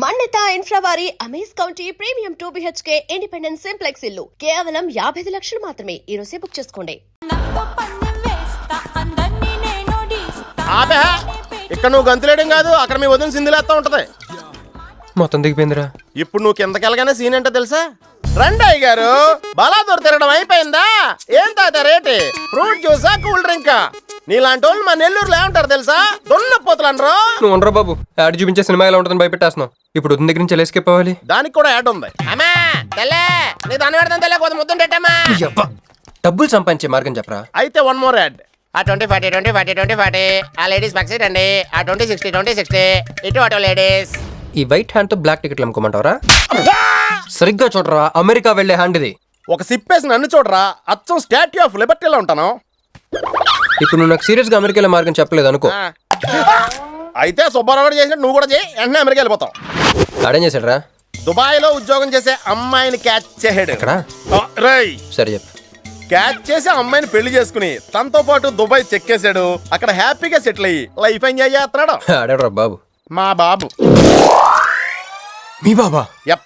మన్నిత infra వారి amaze county premium 2 BHK independent simplex ఇల్లు కేవలం 55 లక్షలు మాత్రమే. ఈ రోజే బుక్ చేసుకోండి. ఇక్కడ నువ్వు గంతులేయడం కాదు, అక్కడ మీ వదిన సింధులేస్తా ఉంటది. మొత్తం దిగిపోయిందిరా. ఇప్పుడు నువ్వు కిందకెళ్ళగానే సీన్ ఏంటో తెలుసా? రండయ్య గారు, బలాదూర్ తిరగడం అయిపోయిందా? ఏం తాత రేటి? Fruit జ్యూసా, cool డ్రింకా? నీలాంటి వాళ్ళు మా నెల్లూరులో ఏమంటారు తెలుసా? దొన్నపోతులు అనరు. నువ్వు ఉండరా బాబు, యాడ్ చూపించే సినిమా ఎలా ఉంటుందని భయపెట్టేస్తున్నావు. ఇప్పుడు వదిన దగ్గర నుంచి ఎస్కేప్ అవ్వాలి. దానికి కూడా యాడ్ ఉంది. అమ్మా తెల్లే, నీ దాని పెడతాను తెల్లే, కొద్ది ముద్దుంటమ్మా. డబ్బులు సంపాదించే మార్గం చెప్పరా. అయితే వన్ మోర్ యాడ్. ఆ 20-40 20-40 20-40 ఆ లేడీస్ బ్యాక్ సైడ్ అండి. ఆ 20-60 20-60 ఇటు అటు లేడీస్. ఈ వైట్ హ్యాండ్ తో బ్లాక్ టికెట్లు అమ్ముకోమంటావరా? సరిగ్గా చూడరా, అమెరికా వెళ్లే హ్యాండ్ ఇది. ఒక సిప్పేసి నన్ను చూడరా, అచ్చం స్టాట్యూ ఆఫ్ లిబర్టీలో ఉంటాను. ఇప్పుడు నువ్వు నాకు సీరియస్ గా అమెరికా మార్గం చెప్పలేదు అనుకో. అయితే సుబ్బారావు చేసినట్టు నువ్వు కూడా చేయి, వెంటనే అమెరికా వెళ్ళిపోతావు. ఆడేం చేశాడరా? దుబాయ్ లో ఉద్యోగం చేసే అమ్మాయిని క్యాచ్ చేసాడు. ఎక్కడ? సరే చెప్పు. క్యాచ్ చేసి అమ్మాయిని పెళ్లి చేసుకుని తనతో పాటు దుబాయ్ చెక్కేశాడు. అక్కడ హ్యాపీగా సెటిల్ అయ్యి లైఫ్ ఎంజాయ్ చేస్తున్నాడు. ఆడాడు బాబు. మా బాబు. మీ బాబా? యప్.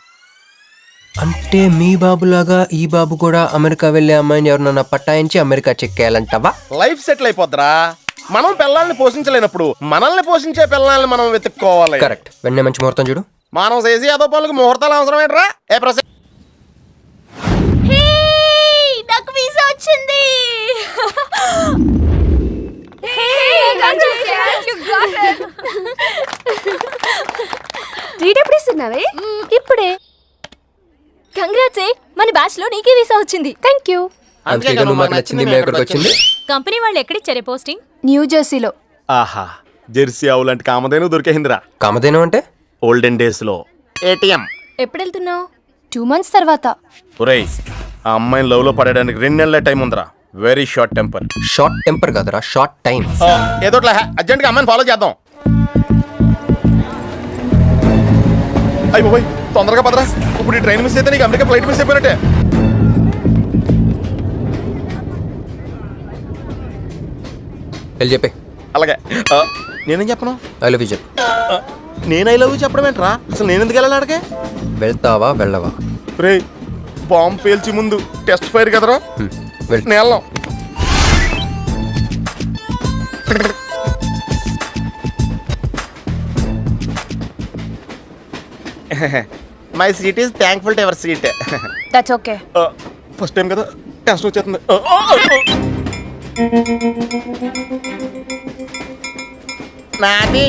అంటే మీ బాబులాగా ఈ బాబు కూడా అమెరికా వెళ్లే అమ్మాయిని ఎవరన్నా పట్టాయించి అమెరికా చెక్కేయాలంటావా? లైఫ్ సెటిల్ అయిపోద్దిరా. మనం పిల్లల్ని పోషించలేనప్పుడు మనల్ని పోషించే పిల్లల్ని మనం వెతుక్కోవాలి. కరెక్ట్. వెంటనే మంచి ముహూర్తం చూడు. మనం చేసి అదో పనులకు ముహూర్తాలు అవసరం ఏంట్రా? ఏ ప్రశ్న? నాకు వీసా వచ్చింది. ఇస్తున్నావే ఇప్పుడే. కంగ్రాట్స్, మన బ్యాచ్ లో నీకే వీసా వచ్చింది. Thank you. కంపెనీ వాళ్ళు ఎక్కడిచ్చారే పోస్టింగ్? న్యూ జెర్సీలో. ఆహా, జెర్సీ ఆవు లాంటి కామధేను దొరికేహిందిరా. కామధేను అంటే ఓల్డెన్ డేస్ లో ఏటీఎం. ఎప్పుడు వెళ్తున్నావు? 2 months తర్వాత. ఒరేయ్, ఆ అమ్మాయిని లవ్ లో పడడానికి 2 నెలల టైం ఉందిరా. Very short temper. Short temper కాదురా, షార్ట్ టైం. ఏదో అర్జెంట్ గా అమ్మాయిని ఫాలో చేద్దాం. అయ్యి బాబోయ్, తొందరగా పదరా. ఇప్పుడు ఈ ట్రైన్ మిస్ అయితే నీకు అమెరికా ఫ్లైట్ మిస్ అయిపోయినట్టే. వెళ్ళి చెప్పే. అలాగే. నేనేం చెప్పను? ఐ లవ్ యూ చెప్పు. నేను ఐ లవ్ యూ చెప్పడం ఏంట్రా? అసలు నేను ఎందుకు వెళ్ళాలి అడిగే? వెళ్తావా వెళ్ళవా? రే, బాంబు పేల్చి ముందు టెస్ట్ ఫైర్ కదరా. నేను వెళ్ళాం. My seat is thankful to ever seat. That's okay. First time కదా, టెన్షన్ వచ్చేస్తుంది. నాది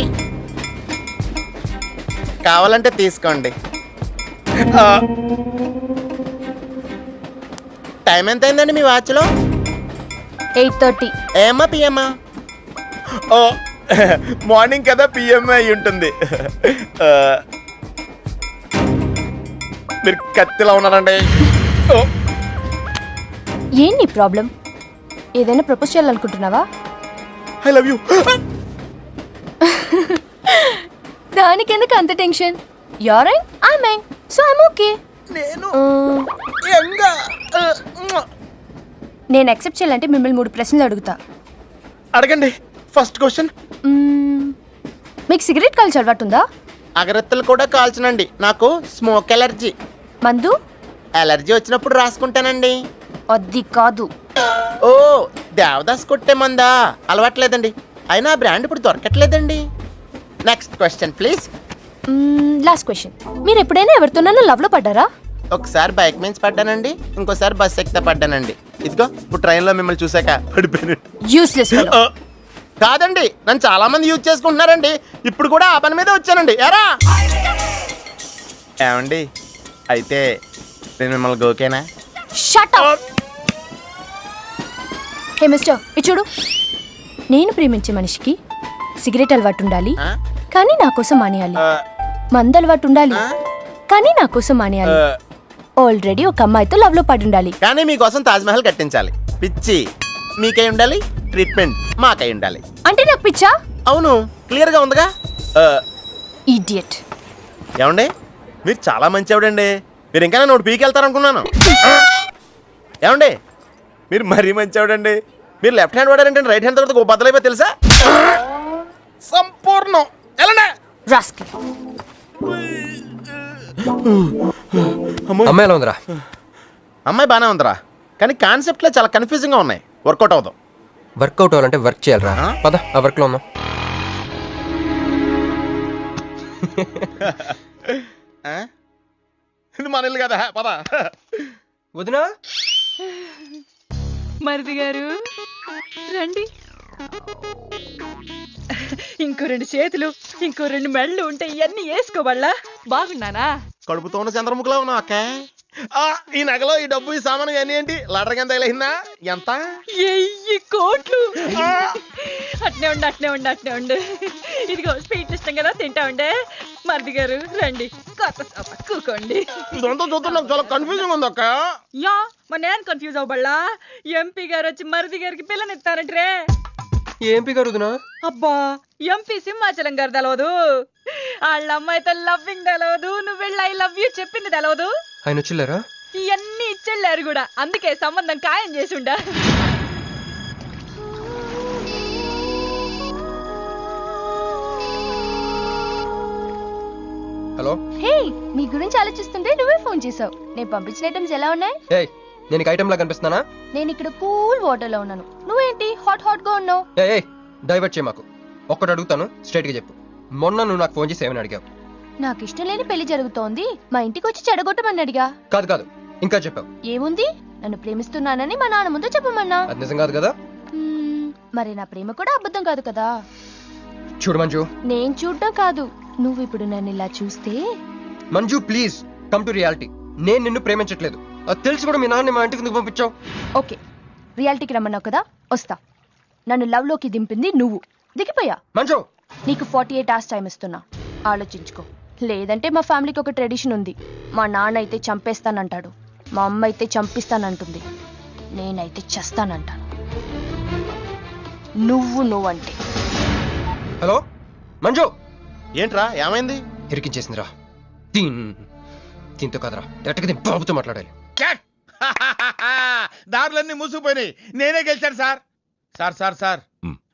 కావాలంటే తీసుకోండి. టైం ఎంత అయిందండి మీ వాచ్లో? 8:30. ఏమా పిఎమ్మా? ఓ, మార్నింగ్ కదా, పిఎంఏ అయి ఉంటుంది. మీరు కత్తిలా ఉన్నారండి. ఏం నీ ప్రాబ్లం? ఏదైనా ప్రపోజ్ చేయాలనుకుంటున్నావా? I love you. దానికి ఎందుకు అంత tension? You're young, I'm young, so I'm okay. నేను యాక్సెప్ట్ చేయాలంటే మిమ్మల్ని 3 ప్రశ్నలు అడుగుతా. అడగండి. First question. మీకు సిగరెట్ కాల్చి అలవాటు ఉందా? అగరత్తులు కూడా కాల్చనండి, నాకు స్మోక్ ఎలర్జీ. మందు? ఎలర్జీ వచ్చినప్పుడు రాసుకుంటానండి. అది కాదు. ఓ, దేవదాస్ కొట్టే మందా? అలవాట్లేదండి, అయినా బ్రాండ్ ఇప్పుడు దొరకట్లేదండి. Next question please. Last question. మీరు ఎప్పుడైనా ఎవరితోనైనా లవ్ లో పడ్డారా? ఒకసారి బైక్ మీద పడ్డానండి, ఇంకోసారి బస్ ఎక్కితే పడ్డానండి. ఇదిగో ఇప్పుడు ట్రైన్లో మిమ్మల్ని చూసాక పడిపోయాను. యూస్లెస్. కాదండి, నన్ను చాలా మంది యూజ్ చేసుకుంటున్నారండి. ఇప్పుడు కూడా ఆ పని మీద వచ్చానండి. ఎరా ఏమండి, అయితే నేను మిమ్మల్ని ఓకేనా? Shut up. హే మిస్టర్, ఇది చూడు. నేను ప్రేమించే మనిషికి సిగరెట్ అలవాటు ఉండాలి, కానీ నా కోసం మానేయాలి. మందు అలవాటు ఉండాలి, కానీ నా కోసం మానేయాలి. ఆల్రెడీ ఒక అమ్మాయితో లవ్ లో పడి ఉండాలి, కానీ మీకోసం తాజ్ మహల్ కట్టించాలి. పిచ్చి మీకై ఉండాలి, ట్రీట్మెంట్ మాకై ఉండాలి. అంటే నాకు పిచ్చా? అవును, క్లియర్ గా ఉందిగా. ఇడియట్. ఏమండి, మీరు చాలా మంచి ఆవిడండి. మీరు ఇంకా నన్ను పీకి వెళ్తారనుకున్నాను. ఏమండి, మీరు మరీ మంచి ఆవిడండి. మీరు లెఫ్ట్ హ్యాండ్ వాడారంటే రైట్ హ్యాండ్ తర్వాత బద్దలైపోయి తెలుసా? సంపూర్ణం. ఎలా రాస్కెల్. అమ్మాయి ఎలా ఉందిరా? అమ్మాయి బాగానే ఉందిరా, కానీ కాన్సెప్ట్లే చాలా కన్ఫ్యూజింగ్గా ఉన్నాయి. వర్కౌట్ అవుతాం. వర్కౌట్ అవ్వాలంటే వర్క్ చేయాలరా. పద ఆ వర్క్లో ఉందాం. ఇది మన ఇల్లు కదా, పద. వదినా మరిది గారు రండి. ఇంకో 2 చేతులు, ఇంకో 2 మెళ్ళు ఉంటే ఇవన్నీ వేసుకోవాలా? బాగున్నానా? కడుపుతో ఉన్న చంద్రముఖిలో ఉన్నావు అక్క. ఈ నగలో ఈ డబ్బు ఈ సామాను ఇవన్నీ ఏంటి లడర్ ఎంత తగిలిందా? ఎంత? 1000 కోట్లు. అట్నే ఉండు. ఇదిగో స్వీట్లు ఇష్టం కదా, తింటా ఉండే. మరిది గారు రండి, కొత్త సభ కూకోండి. ఇదంతా చూస్తే నాకు చాలా కన్ఫ్యూజింగ్ ఉంది అక్క. యా మరి నేను కన్ఫ్యూజ్ అవ్వబల్లా. ఎంపీ గారు వచ్చి మరిది గారికి పిల్లనిస్తారంట్రే. ఏంపి గారు వదినా? అబ్బా ఎంపీ సింహాచలం గారు తెలవదు, వాళ్ళ అమ్మాయితో లవ్వింగ్ తెలవదు, నువ్వు వెళ్ళి ఐ లవ్ యూ చెప్పింది తెలవదు. ఆయన వచ్చిల్లారా? ఇవన్నీ ఇచ్చెళ్ళారు కూడా, అందుకే సంబంధం ఖాయం చేసుండా. హలో. హే, నీ గురించి ఆలోచిస్తుంటే నువ్వే ఫోన్ చేసావు. నేను పంపించిన ఐటమ్స్ ఎలా ఉన్నాయి? ఏయ్, నేను ఐటమ్ లా కనిపిస్తున్నానా? నేను ఇక్కడ కూల్ వాటర్ లో ఉన్నాను, నువ్వేంటి హాట్ గా ఉన్నావు? ఏయ్ డైవర్ట్ చేయ మాకు. ఒక్కటి అడుగుతాను, స్ట్రైట్ గా చెప్పు. మొన్న నువ్వు నాకు ఫోన్ చేసి ఏమని అడిగావు? నాకు ఇష్టం లేని పెళ్లి జరుగుతోంది, మా ఇంటికి వచ్చి చెడగొట్టమని అడిగా. కాదు ఇంకా చెప్పావు. ఏముంది, నన్ను ప్రేమిస్తున్నానని మా నాన్న ముందు చెప్పమన్నా. అది నిజం కాదు కదా? మరి నా ప్రేమ కూడా అబద్ధం కాదు కదా? చూడు మంజు. నేను చూడడం కాదు, నువ్వు ఇప్పుడు నన్ను ఇలా చూస్తే. Manju please come to reality. నేను నిన్ను ప్రేమించట్లేదు, అది తెలిసి కూడా మీ నాన్న మా ఇంటికి ఎందుకు పంపించావు? ఓకే, రియాలిటీకి రమ్మన్నావు కదా, వస్తా. నన్ను లవ్ లోకి దింపింది నువ్వు, దిగిపోయా. మంజు నీకు 48 hours టైం ఇస్తున్నా, ఆలోచించుకో. లేదంటే మా ఫ్యామిలీకి ఒక ట్రెడిషన్ ఉంది, మా నాన్న అయితే చంపేస్తానంటాడు, మా అమ్మ అయితే చంపిస్తానంటుంది, నేనైతే చస్తానంటాను. నువ్వంటే. హలో మంజు. ఏంట్రా ఏమైంది? ఇరికించేసిందిరా. దీంతో కదరా, డైరెక్ట్గా బాబుతో మాట్లాడాలి. దారులన్నీ మూసుకుపోయినాయి, నేనే గెలిచాను సార్. సార్ సార్ సార్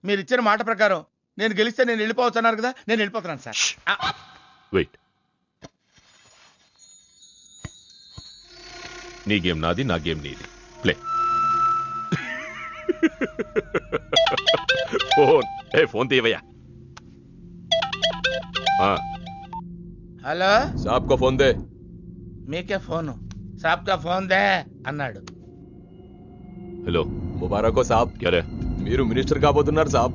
మీరు ఇచ్చిన మాట ప్రకారం నేను గెలిస్తే నేను వెళ్ళిపోవచ్చు అన్నారు కదా, నేను వెళ్ళిపోతున్నాను సార్. వెయిట్, నీ గేమ్ నాది, నా గేమ్ నీది. ప్లే. ఫోన్ తీవయ్యా. హలో సాబ్ కో ఫోన్ దే. మీకే ఫోను, సాబ్ కా ఫోన్ దే అన్నాడు. హలో ముబారక్ సాబ్. క్యారే? మీరు మినిస్టర్ కాబోతున్నారు సాబ్.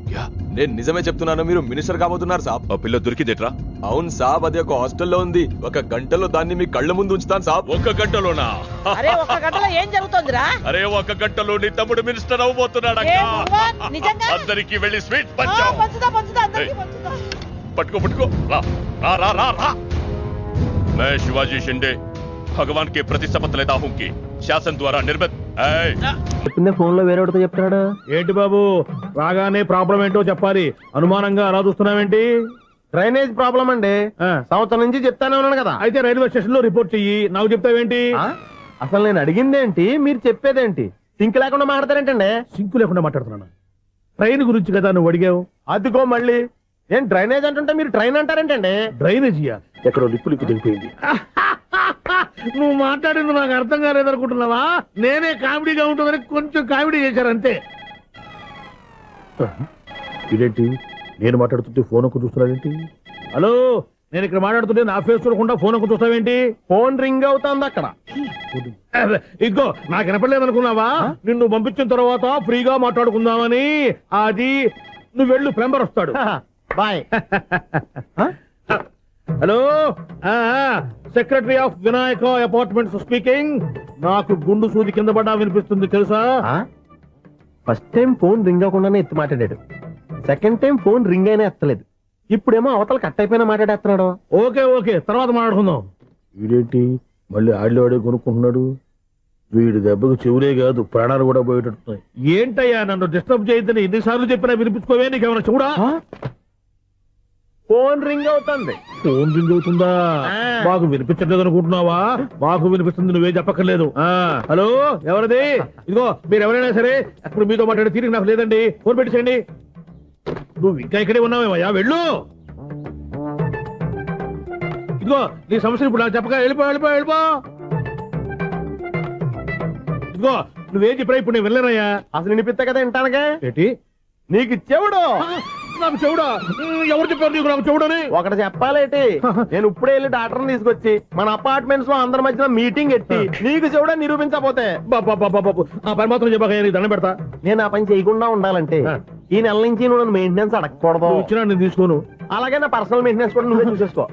నేను నిజమే చెప్తున్నాను, మీరు మినిస్టర్ కాబోతున్నారు సాబ్. ఆ పిల్ల దొరికిదేట్రా? అవును సాబ్, అది ఒక హాస్టల్లో ఉంది. 1 గంటలో దాన్ని మీ కళ్ళ ముందు ఉంచుతాను సాబ్. 1 గంటలోనా? అరే 1 గంటలో ఏం జరుగుతుందిరా? అరే 1 గంటలో నీ తమ్ముడు మినిస్టర్ అవబోతున్నాడు. అందరికి వెళ్ళి స్వీట్ పంచావు. పట్టుకో రా రా రా రా రా. मैं शिवाजी शिंदे भगवान के प्रति शपथ लेता हूं कि शासन द्वारा निर्मित చెప్పిందే ఫోన్ లో వేరే చెప్తాడా ఏంటి బాబు, రాగానే ప్రాబ్లం ఏంటో చెప్పాలి, అనుమానంగా అలా చూస్తున్నావేంటి? డ్రైనేజ్ ప్రాబ్లం అండి, సంవత్సరం నుంచి చెప్తానే ఉన్నాను కదా. అయితే రైల్వే స్టేషన్ లో రిపోర్ట్ చెయ్యి, నాకు చెప్తావేంటి? అసలు నేను అడిగిందేంటి, మీరు చెప్పేదేంటి? సింక్ లేకుండా మాట్లాడతారేంటండి? సింకు లేకుండా మాట్లాడుతున్నాను. ట్రైన్ గురించి కదా నువ్వు అడిగావు. అదిగో మళ్ళీ ఏం డ్రైనేజ్ అంటుంటే మీరు ట్రైన్ అంటారేంటండి? డ్రైనేజీయా? ఎక్కడో లిప్పు దిగిపోయింది. నువ్వు మాట్లాడింది నాకు అర్థం కాలేదనుకుంటున్నావా? నేనే కామెడీగా ఉంటుందని కొంచెం కామెడీ చేశారంతే. ఇదేంటి నేను మాట్లాడుతుంటే ఫోన్ ఒక్క చూస్తున్నావేంటి? హలో, నేను ఇక్కడ మాట్లాడుతుంటే నా ఫేస్ చూడకుండా ఫోన్ ఒక్క చూస్తావేంటి? ఫోన్ రింగ్ అవుతుంది అక్కడ. ఇదిగో నాకు వినపడలేదు అనుకున్నావా? నిన్ను పంపించిన తర్వాత ఫ్రీగా మాట్లాడుకుందామని. అది నువ్వు వెళ్ళు, ప్లంబర్ వస్తాడు. Bye. Hello, secretary of Vinayaka apartments speaking. నాకు గుండు సూది కింద పడ్డా వినిపిస్తుంది తెలుసా? ఫస్ట్ టైం ఫోన్ రింగ్ అవ్వకుండానే ఎత్తి మాట్లాడాడు, సెకండ్ టైం ఫోన్ రింగ్ అయినా ఎత్తలేదు, ఇప్పుడేమో అవతల కట్ అయిపోయినా మాట్లాడేస్తున్నాడు. ఓకే తర్వాత మాట్లాడుకుందాం. వీడేంటి మళ్ళీ ఆడిలో కొనుక్కుంటున్నాడు? వీడి దెబ్బకు చెవులే కాదు ప్రాణాలు కూడా పోయేటట్టున్నాయి. ఏంటయ్యా నన్ను డిస్టర్బ్ చేయొద్దని ఎన్నిసార్లు చెప్పినా వినిపించుకోవే, నీకేమైనా చూడా? ఫోన్ రింగ్ అవుతుంది. ఫోన్ రింగ్ అవుతుందా? మాకు వినిపించట్లేదు అనుకుంటున్నావా? మాకు వినిపిస్తుంది, నువ్వే చెప్పక్కర్లేదు. హలో, ఎవరిది? ఇదిగో మీరు ఎవరైనా సరే అప్పుడు మీతో మాట్లాడే తీరిక నాకు లేదండి, ఫోన్ పెట్టేసేయండి. నువ్వు ఇంకా ఇక్కడే ఉన్నావేమయ్యా, వెళ్ళు. ఇదిగో నీ సమస్యలు ఇప్పుడు నాకు చెప్పగా వెళ్ళిపో ఇదిగో నువ్వేం చెప్పరా ఇప్పుడు నేను వెళ్ళానయ్యా. అసలు వినిపిస్తా కదా వింటానుగా. ఏంటి నీకు చెవుడు నాకు చెవుడా? ఎవరు చెప్పారు నీకు నాకు చెవుడని? ఒకటి చెప్పాలేటి, నేను ఇప్పుడే వెళ్ళి డాక్టర్ని తీసుకొచ్చి మన అపార్ట్మెంట్స్ లో అందరి మధ్యన మీటింగ్ ఎట్టి నీకు చెవుడని నిరూపించకపోతే బాబు ఆ పని మాత్రం చెప్పగా నీకు దండం పెడతా. నేను ఆ పని చేయకుండా ఉండాలంటే ఈ నెల నుంచి నువ్వు నన్ను మెయింటెనెన్స్ అడగకూడదు. నువ్వు ఇచ్చినా నేను తీసుకోను. అలాగే నా పర్సనల్ మెయింటెనెన్స్ కూడా నువ్వే చూసేసుకో.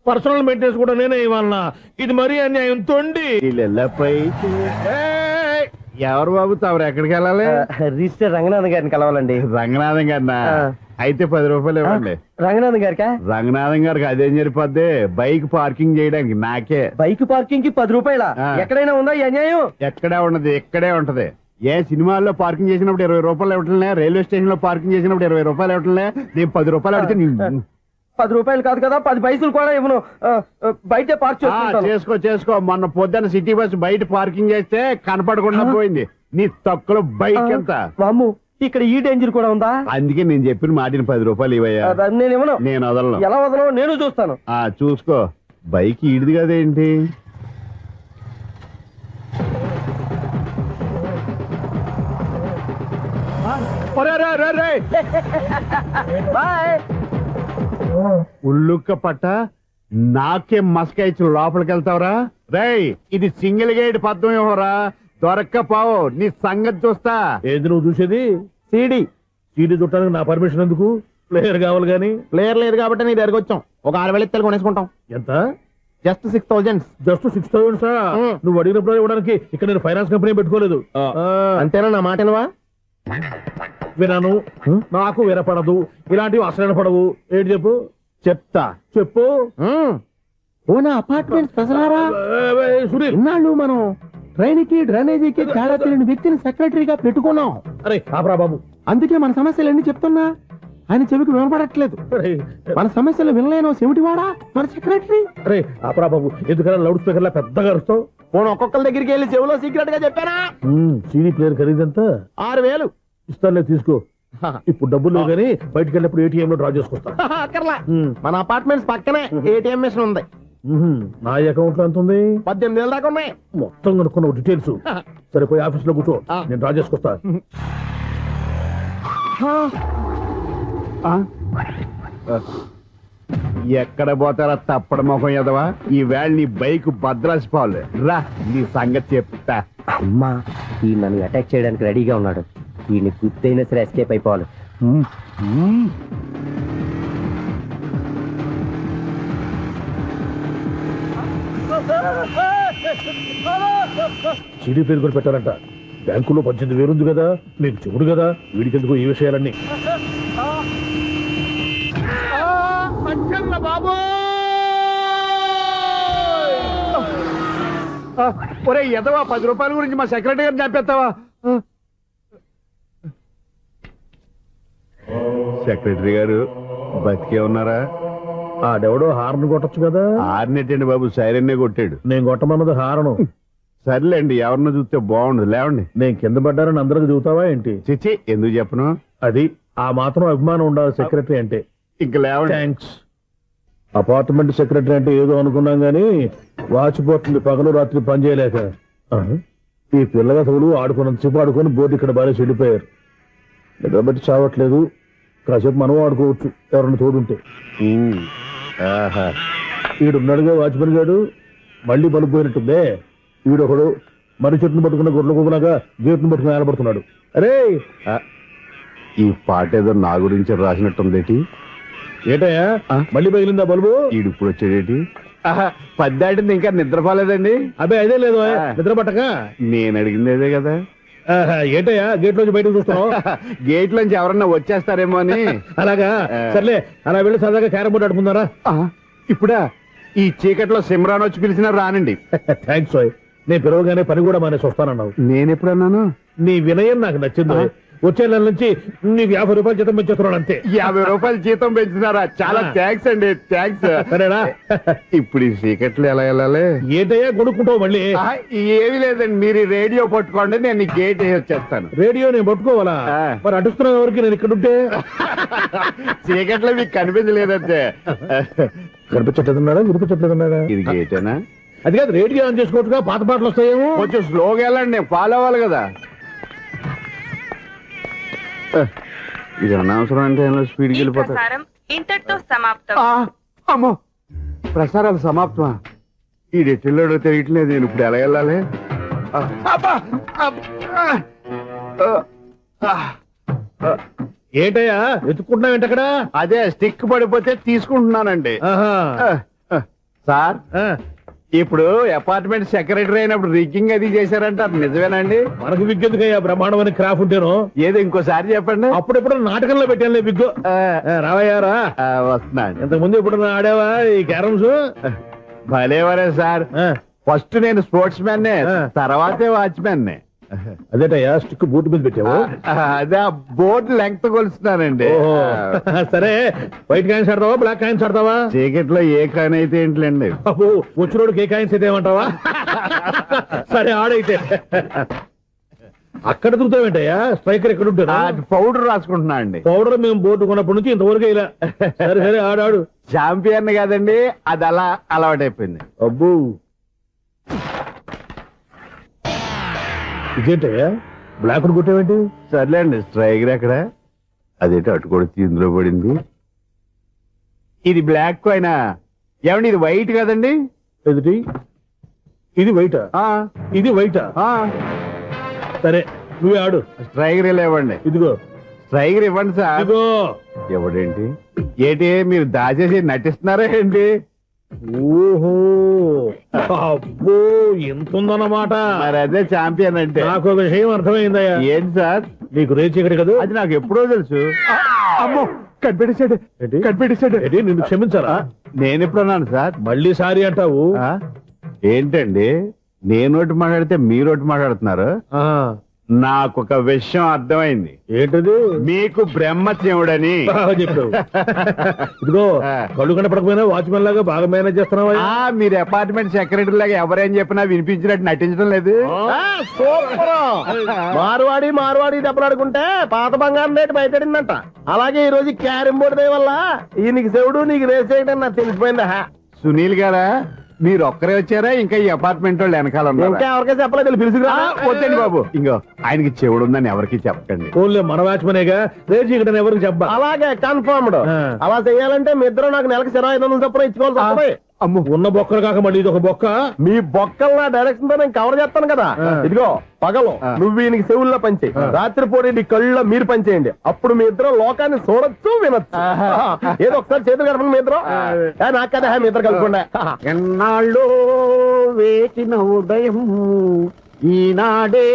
పర్సనల్ మెయింటెనెన్స్ కూడా నేనే ఇవ్వాలన్నా? ఇది మరీ అన్యాయం తోండి. ఎవరు బాబు తమరు ఎక్కడికి వెళ్ళాలి? రిజిస్టర్ రంగనాథ్ గారిని కలవాలండి. రంగనాథం గారినా? అయితే 10 రూపాయలు ఇవ్వండి. రంగనాథ్ గారికా? రంగనాథం గారికి అదేం సరిపోద్ది, బైక్ పార్కింగ్ చేయడానికి నాకే. బైక్ పార్కింగ్ కి 10 రూపాయల? ఎక్కడైనా ఉందా ఈ అన్యాయం? ఎక్కడే ఉన్నది, ఇక్కడే ఉంటది. ఏ సినిమాల్లో పార్కింగ్ చేసినప్పుడు 20 రూపాయలు ఇవ్వట్లే, రైల్వే స్టేషన్ లో పార్కింగ్ చేసినప్పుడు 20 రూపాయలు ఇవ్వట్లే. నేను 10 రూపాయలు అడిగితే 10 రూపాయలు కాదు కదా, 10 పైసలు కూడా ఇవ్వను. బయట పార్క్ చేసుకో. మొన్న పొద్దున్న సిటీ బస్ బయట పార్కింగ్ చేస్తే కనపడకుండా పోయింది. నీ తొక్కలో బైక్ ఎంత? వామ్ము, ఇక్కడ ఈ డేంజర్ కూడా ఉందా? అందుకే నేను చెప్పిన మాటిని 10 రూపాయలు ఇవ్వయ్యా. నేను ఇవ్వను. నేను వదలను. ఎలా వదలను? నేను చూస్తాను. చూసుకో. బైక్ ఈడిది కదేంటి? బాయ్. ఉల్లుక్క పట్ట నాకే మస్కా ఇచ్చి లోపలికి వెళ్తావురా? రేయ్, ఇది సింగిల్ గేట్ పద్మం ఇవ్వరా, దొరక్కపోవు. నీ సంగతి చూస్తా. ఏది నువ్వు చూసేది? సీడీ చూడటానికి నా పర్మిషన్ ఎందుకు? ప్లేయర్ కావాలి గాని. ప్లేయర్ లేదు కాబట్టి నీ దగ్గరకు వచ్చాం. ఒక 6,000 ఇత్తలు కొనేసుకుంటాం. ఎంత? జస్ట్ 6,000. Just 6,000 sir? నువ్వు అడిగినప్పుడు ఇవ్వడానికి ఇక్కడ నేను ఫైనాన్స్ కంపెనీ పెట్టుకోలేదు. అంతేనా? నా మాటనువా? వినను, నాకు వినపడదు. ఇలాంటివి అసలు వినపడవు. ఏంటి చెప్పు? చెప్పు. అపార్ట్మెంట్ ప్రజలారా, సునీల్, ఇన్నాళ్ళు మనం ట్రైన్కి డ్రైనేజీకి తేడా తెలియని వ్యక్తిని సెక్రటరీగా పెట్టుకున్నాం. అరే ఆపరా బాబు. అందుకే మన సమస్యలన్నీ చెప్తున్నా ఆయన చెవికి వినపడట్లేదు. మన సమస్యలు వినలేను చెవిటివాడా మన సెక్రటరీ. అరే ఆపరా బాబు, ఎందుకన్నా లౌడ్ స్పీకర్ లా పెద్దగా అరుస్తావు? పోను ఒక్కొక్కరి దగ్గరికి వెళ్ళి చెవిలో సీక్రెట్ గా చెప్పానా? CD player ఖరీదంత 6,000. ఇస్తానులే, తీసుకో. ఇప్పుడు డబ్బులు లేవు కానీ బయటకు వెళ్ళినప్పుడు ఏటీఎం లో డ్రా చేసుకొస్తా. అక్కర్లా, మన అపార్ట్మెంట్స్ పక్కనే ఏటీఎం మిషన్ ఉంది. నా అకౌంట్ లో ఎంత ఉంది? 18,000 దాకా ఉన్నాయి. మొత్తం కనుక్కున్నావు డీటెయిల్స్. సరే పోయి ఆఫీస్ లో కూర్చో, నేను డ్రా చేసుకొస్తా. ఎక్కడ పోతారా తప్పడ మొహం ఎదవా? ఈ వేళ నీ బైక్ భద్రాసిపోవాలి. రా, నీ సంగతి చెప్తా. అమ్మా, ఈ నన్ను అటాక్ చేయడానికి రెడీగా ఉన్నాడు. ఈయన గుర్తైనా సరే ఎస్కేప్ అయిపోవాలి. సిడీ పేరు కూడా పెట్టారంట. బ్యాంకులో 18,000 ఉంది కదా, నీకు చెవుడు కదా, వీడికి ఎందుకు ఈ విషయాలన్నీ? ఒరే ఎదవా, 10 రూపాయల గురించి మా సెక్రటరీ గారిని చంపేస్తావా? సెక్రటరీ గారు బతికే ఉన్నారా? ఆడెవడో హార్న్ కొట్టచ్చు కదా. హార్న్ ఎట్టండి బాబు, సైరన్నే కొట్టాడు. నేను కొట్టమన్నది హారను. సర్లేండి, ఎవరినో చూస్తే బాగుండదు. లేవండి. నేను కింద పడ్డారని అందరికి చూతావా ఏంటి? చిచ్చి, ఎందుకు చెప్పను? అది ఆ మాత్రం అభిమానం ఉండాలి సెక్రటరీ అంటే. ఇంక లేవండి. థ్యాంక్స్. అపార్ట్మెంట్ సెక్రటరీ అంటే ఏదో అనుకున్నాం గానీ వాచిపోతుంది పగలు రాత్రి పని చేయలేక. ఈ పిల్లగా తోడు ఆడుకున్నంతసేపు ఆడుకొని బోర్డు ఇక్కడ బాగా చెడిపోయారు. నిద్రబట్టి చావట్లేదు. కాసేపు మనం ఆడుకోవచ్చు ఎవరన్నా తోడుంటే. ఈడున్నాడుగా వాచ్మెన్ గాడు, మళ్ళీ బలుపు పోయినట్టుందే. ఈడొకడు మరి చెట్టును పట్టుకున్న గొడ్ల కుక్కలాగా గేట్ను పట్టుకుని ఏలబడుతున్నాడు. అరే, ఈ పాట ఏదో నా గురించి రాసినట్టుందేటి. ఏటయ్యా, మళ్ళీ పగిలిందా బల్బు? ఈడు ఇప్పుడు వచ్చేదేటి? 10 దాటింది, ఇంకా నిద్రపోలేదండి. అదే అదే లేదు నిద్ర పట్టక. నేను అడిగింది అదే కదా. ఏటయ్యా, గేట్ లోంచి బయటకు చూస్తున్నావు? గేట్ లోంచి ఎవరన్నా వచ్చేస్తారేమో అని. అలాగా, సర్లే అలా వెళ్ళి సరదాగా క్యారం బోర్డు ఆడుకుందారా? ఇప్పుడా? ఈ చీకట్లో సిమ్రాన్ వచ్చి పిలిచినా రానండి. థ్యాంక్స్. నేను పిలవగానే పని కూడా మానేసి వస్తానన్నావు. నేను ఎప్పుడన్నాను? నీ వినయం నాకు నచ్చింది. వచ్చే నెల నుంచి నీకు 50 రూపాయలు జీతం పెంచేస్తున్నాను అంతే. 50 రూపాయలు జీతం పెంచినారా? చాలా థ్యాంక్స్ అండి, థ్యాంక్స్. సరేనా? ఇప్పుడు ఈ చీకట్లు ఎలా వెళ్ళాలి? ఏంటయ్యా కొనుక్కుంటావు మళ్ళీ? ఏమీ లేదండి, మీరు ఈ రేడియో పట్టుకోండి, నేను ఈ గేట్ వేసి వచ్చేస్తాను. రేడియో నేను పట్టుకోవాలా? మరి అడుస్తున్న ఎవరికి నేను ఇక్కడ ఉంటే? చీకట్లో మీకు కనిపించలేదంటే. కనిపించట్లేదున్నాడా వినిపించట్లేదున్నాడా? ఇది గేటేనా? అది కాదు, రేడియో ఆన్ చేసుకోవచ్చుగా, పాత పాటలు వస్తాయేమో. కొంచెం స్లోగా వెళ్ళండి, నేను ఫాలో అవ్వాలి కదా. ఇది అనవసరం అంటే స్పీడ్కి వెళ్ళిపోతారు. ఇంతటితో సమాప్తం. అమ్మో, ప్రసారాలు సమాప్తమా? ఈ డెట్టిల్లోడో తెలియట్లేదు, నేను ఇప్పుడు ఎలా వెళ్ళాలి? ఏంటయ్యా ఎత్తుకుంటున్నావు ఏంటక్కడ? అదే స్టిక్ పడిపోతే తీసుకుంటున్నానండి. సార్, ఇప్పుడు అపార్ట్మెంట్ సెక్రటరీ అయినప్పుడు రిగ్గింగ్ అది చేశారంట, నిజమేనండి? మనకు విగ్గు ఎందుకయ్యా, బ్రహ్మాండమైన క్రాఫ్ ఉంటేను. ఏదో ఇంకోసారి చెప్పండి. అప్పుడెప్పుడు నాటకంలో పెట్టాను విగ్గు. రావయ్యారా? వస్తున్నాను. ఇంతకు ముందు ఎప్పుడు ఆడావా ఈ క్యారమ్స్? భలేవరే సార్, ఫస్ట్ నేను స్పోర్ట్స్ మ్యాన్, తర్వాతే వాచ్మెన్. అదేటయ్యా స్టిక్ బూట్ మీద పెట్టావు? అదే బోర్డు లెంగ్త్ కొలుస్తున్నానండి. సరే, వైట్ కాయిన్స్ ఆడతావా బ్లాక్ కాయిన్స్ ఆడతావా? చీకట్లో ఏ కాయిన్ అయితే ఏంటిలేండి. వచ్చినోడు ఏ కాయిన్స్ అయితే ఏమంటావా? సరే ఆడైతే. అక్కడ తిరుగుతావేంటయ్యా? స్ట్రైకర్ ఎక్కడ ఉంటాడు? పౌడర్ రాసుకుంటున్నా అండి. పౌడర్ మేము బోర్డు కొన్నప్పటి నుంచి ఇంతవరకు ఇలా. సరే సరే ఆడాడు. చాంపియన్ కాదండి, అది అలా అలవాటైపోయింది. అబ్బు, ఇదేంటయ్యా బ్లాక్ కొట్టేవేంటి? సర్లేండి, స్ట్రైకర్ ఎక్కడ? అదేంటి అటు కొడితే ఇందులో పడింది. ఇది బ్లాక్ కాయిన్. ఏమండి ఇది వైట్ కదండి? ఎదుటి ఇది వైటా? ఇది వైటా? సరే నువ్వే ఆడు. స్ట్రైకర్ ఇలా ఇవ్వండి. ఇదిగో స్ట్రైకర్ ఇవ్వండి సార్. ఇదిగో. ఎవడేంటి ఏంటి మీరు దాచేసి నటిస్తున్నారా ఏంటి? ఓహో, అబ్బో ఎంత ఉందన్నమాట. మరి అదే ఛాంపియన్ అంటే. నాకు ఒక విషయం అర్థమైందయ్యా. ఏంటి సార్? నీకు రేచి ఇక్కడ కదా? అది నాకు ఎప్పుడో తెలుసు. అమ్మో, కనిపెట్టేశాడు, కనిపెట్టేశాడు. నిన్ను క్షమించారా? నేను ఎప్పుడన్నాను సార్? మళ్ళీ సారీ అంటావు? ఏంటండి, నేను ఒకటి మాట్లాడితే మీరు ఒకటి మాట్లాడుతున్నారు. నాకు ఒక విషయం అర్థమైంది. ఏంటది? మీకు బ్రహ్మత్యముడని చెప్పావు. ఇదిగో, కళ్ళు కనపడకపోయినా వాచ్మెన్ లాగా బాగా మేనేజ్ చేస్తున్నావా? మీరు అపార్ట్మెంట్ సెక్రటరీ లాగా ఎవరేం చెప్పినా వినిపించినట్టు నటించడం లేదు. సూపర్. మార్వాడి దెబ్బలాడుకుంటే పాత బంగారం రేటు బయటడిందంట. అలాగే ఈ రోజు క్యారం బోర్డు దే వల్ల ఈయనకి శివుడు నీకు రేస్ చేయడం నాకు తెలిసిపోయిందా? సునీల్ గారా, మీరు ఒక్కరే వచ్చారా? ఇంకా ఈ అపార్ట్మెంట్ వాళ్ళు వెనకాల ఇంకా ఎవరికైనా చెప్పలేదు, పిలుచుకురా. వద్దండి బాబు, ఇంకో ఆయనకి చెవుడు ఉందని ఎవరికి చెప్పకండి. ఓన్లీ మన వాచ్మనేగా, రేచి ఇక్కడ ఎవరికి చెప్పా. అలాగే కన్ఫర్మ్డ్. అలా చేయాలంటే మీ ఇద్దరు నాకు నెలకు 2500 చొప్పున ఇచ్చుకోవాలి. అమ్మ, ఉన్న బొక్కలు కాక మళ్ళీ ఇది ఒక బొక్క. మీ బొక్కలు నా డైరెక్షన్ తో నేను కవర్ చేస్తాను కదా. ఇదిగో పగలు నువ్వు ఈయనకి చెవుల్లో పంచే, రాత్రి పూట నీ కళ్ళలో మీరు పంచేయండి. అప్పుడు మీ ఇద్దరు లోకాన్ని చూడొచ్చు, వినొచ్చు. ఏదో ఒకసారి చేతులు కలపండి మీ ఇద్దరు. నాకు కదా మీ ఇద్దరు కలుపుకుండా. ఎన్నాళ్ళు వేచిన ఉదయం ఈనాడే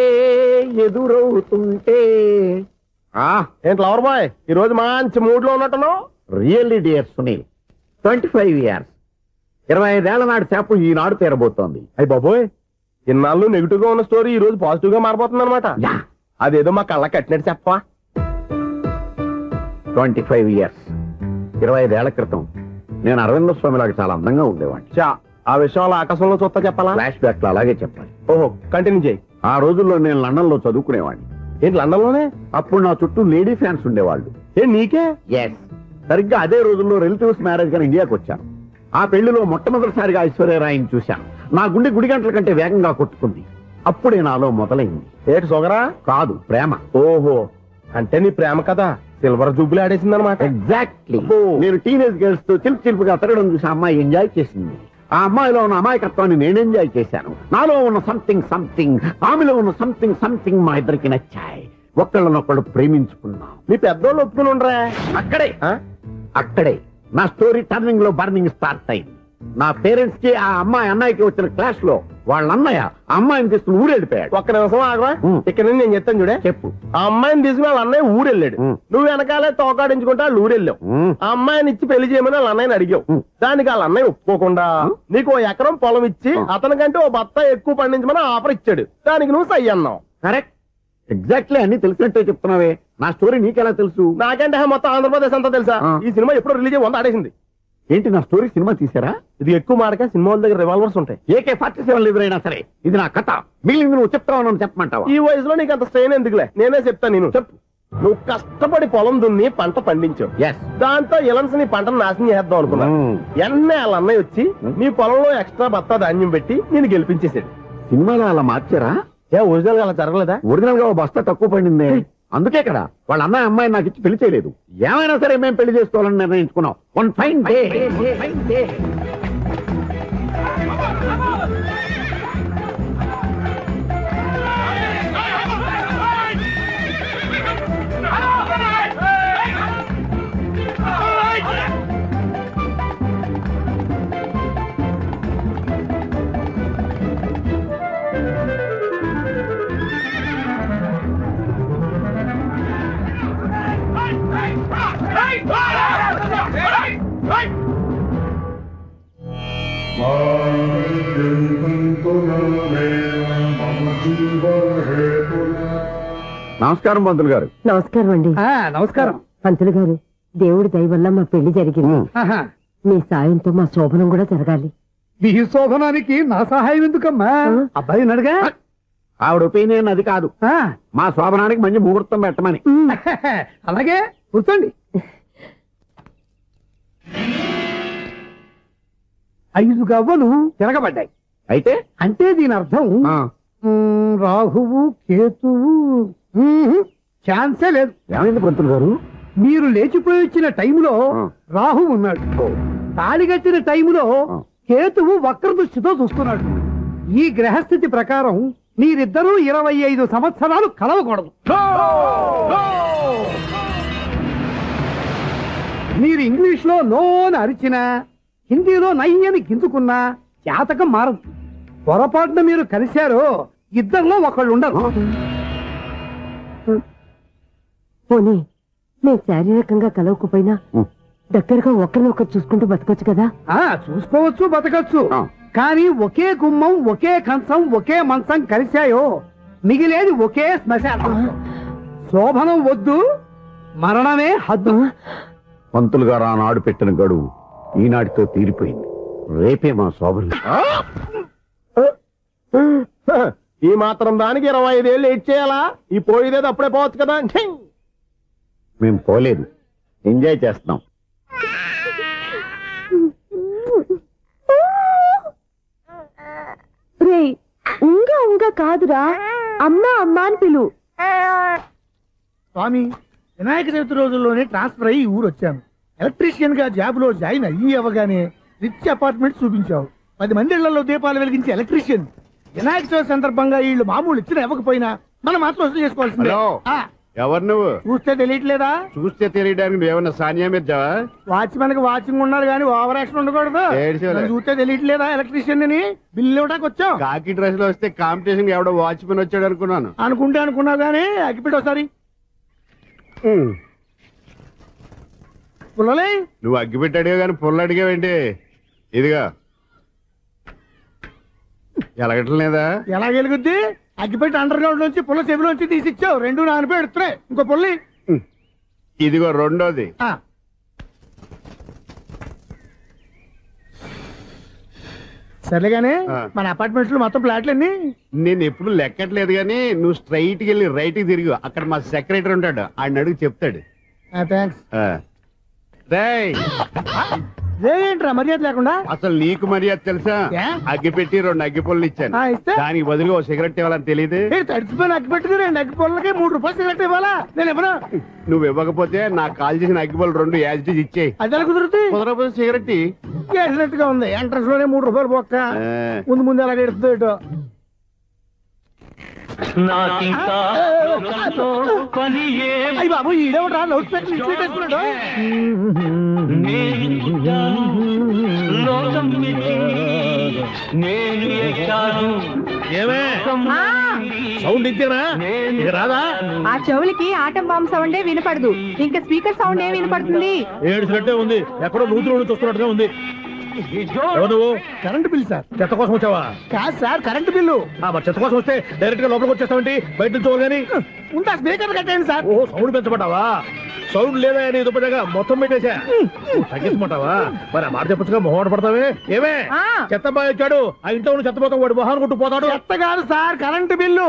ఎదురవుతుంటే. ఏంటి లవర్ బాయ్, ఈ రోజు మంచి మూడ్ లో ఉన్నట్టున్నావు? రియల్లీ డియర్ సునీల్, 25 years 25 ఏళ్ల నాటి చేప ఈనాడు తీరబోతోంది. అయ్యి బాబోయ్, ఇన్నాళ్ళు నెగిటివ్ గా ఉన్న స్టోరీ ఈ రోజు పాజిటివ్ గా మారిపోతుంది అనమాట. అదేదో మా కళ్ళ కట్టినట్టు చెప్పా. 25 years 25 ఏళ్ల క్రితం నేను అరవింద స్వామిలాగా చాలా అందంగా ఉండేవాడిని. ఆ విషయాలు ఆకాశంలో చూస్తా చెప్పాలా? ఫ్లాష్ బ్యాక్ లో అలాగే చెప్పాలి. ఓహో, కంటిన్యూ చేయి. ఆ రోజుల్లో నేను లండన్ లో చదువుకునేవాడిని. ఏంటి లండన్ లోనే? అప్పుడు నా చుట్టూ లేడీ ఫ్యాన్స్ ఉండేవాళ్ళు. నీకే? ఎస్, సరిగ్గా అదే రోజుల్లో రిలేటివ్స్ మ్యారేజ్ గా ఇండియాకి వచ్చాను. ఆ పెళ్లిలో మొట్టమొదటిసారిగా ఐశ్వర్యరాయని చూశాను. నా గుండె గుడి గంటల కంటే వేగంగా కొట్టుకుంది. అప్పుడే నాలో మొదలైంది. ఏటి సొగరా? కాదు, ప్రేమ. ఓహో, అంటే నీ ప్రేమ కదా సిల్వర్ జూబులు ఆడేసింది అనమాట. ఎగ్జాక్ట్లీ. నేను టీనేజ్ గర్ల్స్ తో చిలుపుగా తిరగడం చూసి అమ్మాయి ఎంజాయ్ చేసింది. ఆ అమ్మాయిలో ఉన్న అమాయకత్వాన్ని నేను ఎంజాయ్ చేశాను. నాలో ఉన్న సంథింగ్ ఆమెలో ఉన్న సంథింగ్ మా ఇద్దరికి నచ్చాయి. ఒక్కళ్ళనొక్కళ్ళు ప్రేమించుకున్నాం. మీ పెద్దోళ్ళు ఒప్పుకుని ఉండరా? అక్కడే నా స్టోరీ టర్నింగ్ లో బర్నింగ్ స్టార్ట్ అయింది. నా పేరెంట్స్ కి ఆ అమ్మాయి అన్నయ్యకి వచ్చిన క్లాష్ లో వాళ్ళ అన్నయ్య ఆ అమ్మాయిని తీసుకుని ఊరెళ్ళిపోయాడు. ఒక్క నిమిషం ఆగవా, ఇక్కడ నుంచి నేను చెప్తాను చూడే. చెప్పు. ఆ అమ్మాయిని తీసుకుని వాళ్ళ అన్నయ్య ఊరెళ్ళాడు. నువ్వు వెనకాలే తోకాడించుకుంటే వాళ్ళు ఊరెళ్ళావు. ఆ అమ్మాయిని ఇచ్చి పెళ్లి చేయమని వాళ్ళ అన్నయ్యని అడిగావు. దానికి వాళ్ళ అన్నయ్య ఒప్పుకోకుండా నీకు 1 ఎకరం పొలం ఇచ్చి అతనికంటే ఓ బత్త ఎక్కువ పండించమని ఆఫర్ ఇచ్చాడు. దానికి నువ్వు సై అన్నావు. కరెక్ట్. ఎగ్జాక్ట్లీ అన్ని తెలిసినట్టే చెప్తున్నావే. నా స్టోరీ నీకెలా తెలుసు? నాకంటే మొత్తం ఆంధ్రప్రదేశ్ అంతా తెలుసా? ఆ. ఈ సినిమా ఎప్పుడో రిలీజ్ 100 ఆడేసింది. ఏంటి నా స్టోరీ సినిమా తీసారా? ఇది ఎక్కువ మాడక సినిమా వాళ్ళ దగ్గర రివాల్వర్స్ ఉంటాయి. AK-47 ఎదురైనా సరే ఇది నా కథ. మిగిలింది నువ్వు చెప్తావు చెప్పమంటావా? ఈ వయసులో నీకు అంత స్ట్రెయిన్ ఎందుకులే, నేనే చెప్తాను. నేను చెప్పు. నువ్వు కష్టపడి పొలం దున్ని పంట పండించావు. ఎస్. దాంతో ఇలన్స్ నీ పంటను నాశనం చేద్దాం అనుకున్నా. మ్మ్. ఎన్నే వాళ్ళ అన్నయ్య వచ్చి నీ పొలంలో ఎక్స్ట్రా బత్తా ధాన్యం పెట్టి నేను గెలిపించేసాడు. సినిమాలో అలా మార్చారా? ఏ ఒరిజినల్ గా అలా జరగలేదా? ఒరిజినల్ గా ఓ బస్తా తక్కువ పడింది. అందుకే కదా వాళ్ళ అన్నయ్య అమ్మాయి నాకు ఇచ్చి పెళ్లి చేయలేదు. ఏమైనా సరే మేము పెళ్లి చేసుకోవాలని నిర్ణయించుకున్నాం. One fine day. నమస్కారం పంతులు గారు. నమస్కారం అండి. నమస్కారం. పంతులు గారు, దేవుడి దయ వల్ల మా పెళ్లి జరిగింది. ఆహా. మీ సాయంతో మా శోభనం కూడా జరగాలి. మీ శోభనానికి నా సహాయం ఎందుకమ్మా? అబ్బాయి నడగా. ఆవిడ ఒపీనియన్ అది కాదు. మా శోభనానికి మంచి ముహూర్తం పెట్టమని. అలాగే కూర్చోండి. 5 గవ్వలు తిరగబడ్డాయి. అయితే అంటే దీని అర్థం రాహువు కేతువు ఛాన్సే లేదు. ఏమైంది పంతులు గారు? మీరు లేచిపోయి వచ్చిన టైంలో రాహు ఉన్నాడు. తాళిగట్టిన టైంలో కేతువు వక్ర దృష్టితో చూస్తున్నాడు. ఈ గ్రహస్థితి ప్రకారం మీరిద్దరూ 25 సంవత్సరాలు కలవకూడదు. మీరు ఇంగ్లీష్ లో నో అని అరిచినా, హిందీలో నయ్యని గింజుకున్నా జాతకం మారదు. పొరపాటున మీరు కలిశారో ఇద్దరిలో ఒకళ్ళు ఉండరు. పోనీ మేము శారీరకంగా కలవకపోయినా దగ్గరగా ఒకరినొకరు చూసుకుంటూ బతకొచ్చు కదా? చూసుకోవచ్చు, బతకచ్చు. కానీ ఒకే గుమ్మం, ఒకే కంచం, ఒకే మంచం కలిశాయో మిగిలేది ఒకే శ్మశానం. శోభనం వద్దు, మరణమే హద్దు. పంతులు గారు ఆనాడు పెట్టిన గడువు ఈనాటితో తీరిపోయింది. రేపే మా శోభనం. ఈ మాత్రం దానికి 25 ఏళ్ళు వెయిట్ చేయాలా? ఈ పోయేదేదో అప్పుడే పోవచ్చు కదా. మేము పోలేదు, ఎంజాయ్ చేస్తున్నాం. రే, ఉంగా ఉంగా కాదురా, అమ్మా అమ్మా అని పిలు. స్వామి, వినాయక చవితి రోజుల్లోనే ట్రాన్స్ఫర్ అయ్యి ఊరు వచ్చాను. ఎలక్ట్రీషియన్ గా జాబ్ లో జాయిన్ అయ్యి అవగానే రిచ్ అపార్ట్మెంట్ చూపించావు. 10 మంది ఇళ్లలో దీపాలు వెలిగించే ఎలక్ట్రీషియన్. వినాయక చవితి సందర్భంగా వీళ్ళు మామూలు ఇచ్చిన ఇవ్వకపోయినా మనం మాత్రం వసూలు చేసుకోవాల్సిందే. ఎవరు నువ్వు? చూస్తే తెలియట్లేదా? చూస్తే తెలియడానికి నువ్వేమన్నా సానియా మీర్జావా? వాచ్మెన్ కి వాచింగ్ ఉండాలి కానీ ఓవర్ యాక్షన్ ఉండకూడదు. నన్ను చూస్తే తెలియట్లేదా ఎలక్ట్రీషియన్ అని? బిల్లు ఇవ్వడానికి వచ్చావు. కాకి డ్రెస్ లో వస్తే కాంపిటీషన్ ఎవడో వాచ్మెన్ వచ్చాడు అనుకున్నాను. అనుకున్నావు కానీ అగ్గిపెట్టి ఒకసారి. పుల్లలే, నువ్వు అగ్గిపెట్టి అడిగా కానీ పుల్ల అడిగావేంటి? ఇదిగా ఎలగట్లేదా? ఎలా వెలుగుద్ది? అగ్గిపెట్టి అండర్ గ్రౌండ్ నుంచి పుల్ల చెవిలోంచి తీసిచ్చావు. 2 నానిపోయి ఎడుతున్నాయి. ఇంకో పుల్లి. ఇదిగో రెండోది. సరేగానే, మన అపార్ట్మెంట్స్ లో మొత్తం ఫ్లాట్లు అన్ని నేను ఎప్పుడు లెక్కట్లేదు గానీ నువ్వు స్ట్రైట్ కి వెళ్ళి రైట్ కి తిరిగి అక్కడ మా సెక్రటరీ ఉంటాడు, ఆయన అడుగు చెప్తాడు. థ్యాంక్స్. ఏంట్రా మర్యాద లేకుండా? అసలు నీకు మర్యాద తెలుసా? అగ్గి పెట్టి 2 అగ్గి పొల్లు ఇచ్చాను. దానికి బదులుగా ఓ సిగరెట్ ఇవ్వాలని తెలియదు. తడిచిపోయిన అగ్గి పెట్టి 2 అగ్గి పొల్లకి 3 రూపాయలు సిగరెట్ ఇవ్వాలా? నేను ఇవ్వను. నువ్వు ఇవ్వకపోతే నాకు కాల్ చేసిన అగ్గి పొల్లు 2 యాజిటీస్ ఇచ్చేయి. అది ఎలా కుదురుతుంది? కుదరపోతే సిగరెట్ చేసినట్టుగా ఉంది. ఎంట్రన్స్ లోనే 3 రూపాయలు బొక్క. ముందు ఎలా ఎడుతుంది ఏటో. అయ్యి బాబు, ఈడేవడా లౌడ్ స్పీకర్ ఇన్స్టేట్ చేసుకున్నాడు? సౌండ్ ఇచ్చారా? రాదా? ఆ చెవులకి ఆటం బాంబు సౌండే వినపడదు, ఇంకా స్పీకర్ సౌండ్ ఏ వినపడుతుంది? ఏడుసినట్టే ఉంది. ఎక్కడో నూతులు చూస్తున్నట్టుగా ఉంది. ఎవరు నువ్వు? Current bill sir. చెత్త కోసం వచ్చావా? కాదు సార్, కరెంట్ బిల్లు. మరి చెత్త కోసం వస్తే డైరెక్ట్ గా లోపలికి వచ్చేస్తావేంటి? బయట నుంచి కానీ ముందు స్పీకర్ కట్టండి సార్. ఓ సౌండ్ పెంచమంటావా? సౌండ్ లేదా నీ దుప్పటగా మొత్తం పెట్టేశా. తగ్గించమంటావా? మరి ఆ మాట చెప్పచ్చుగా మొహమాట పడతావే. ఏమే చెత్త బాగా వచ్చాడు, ఆ ఇంట్లో ఉన్న చెత్త పోతాం, వాడు మొహాన్ని కొట్టు పోతాడు. చెత్త కాదు sir, current bill.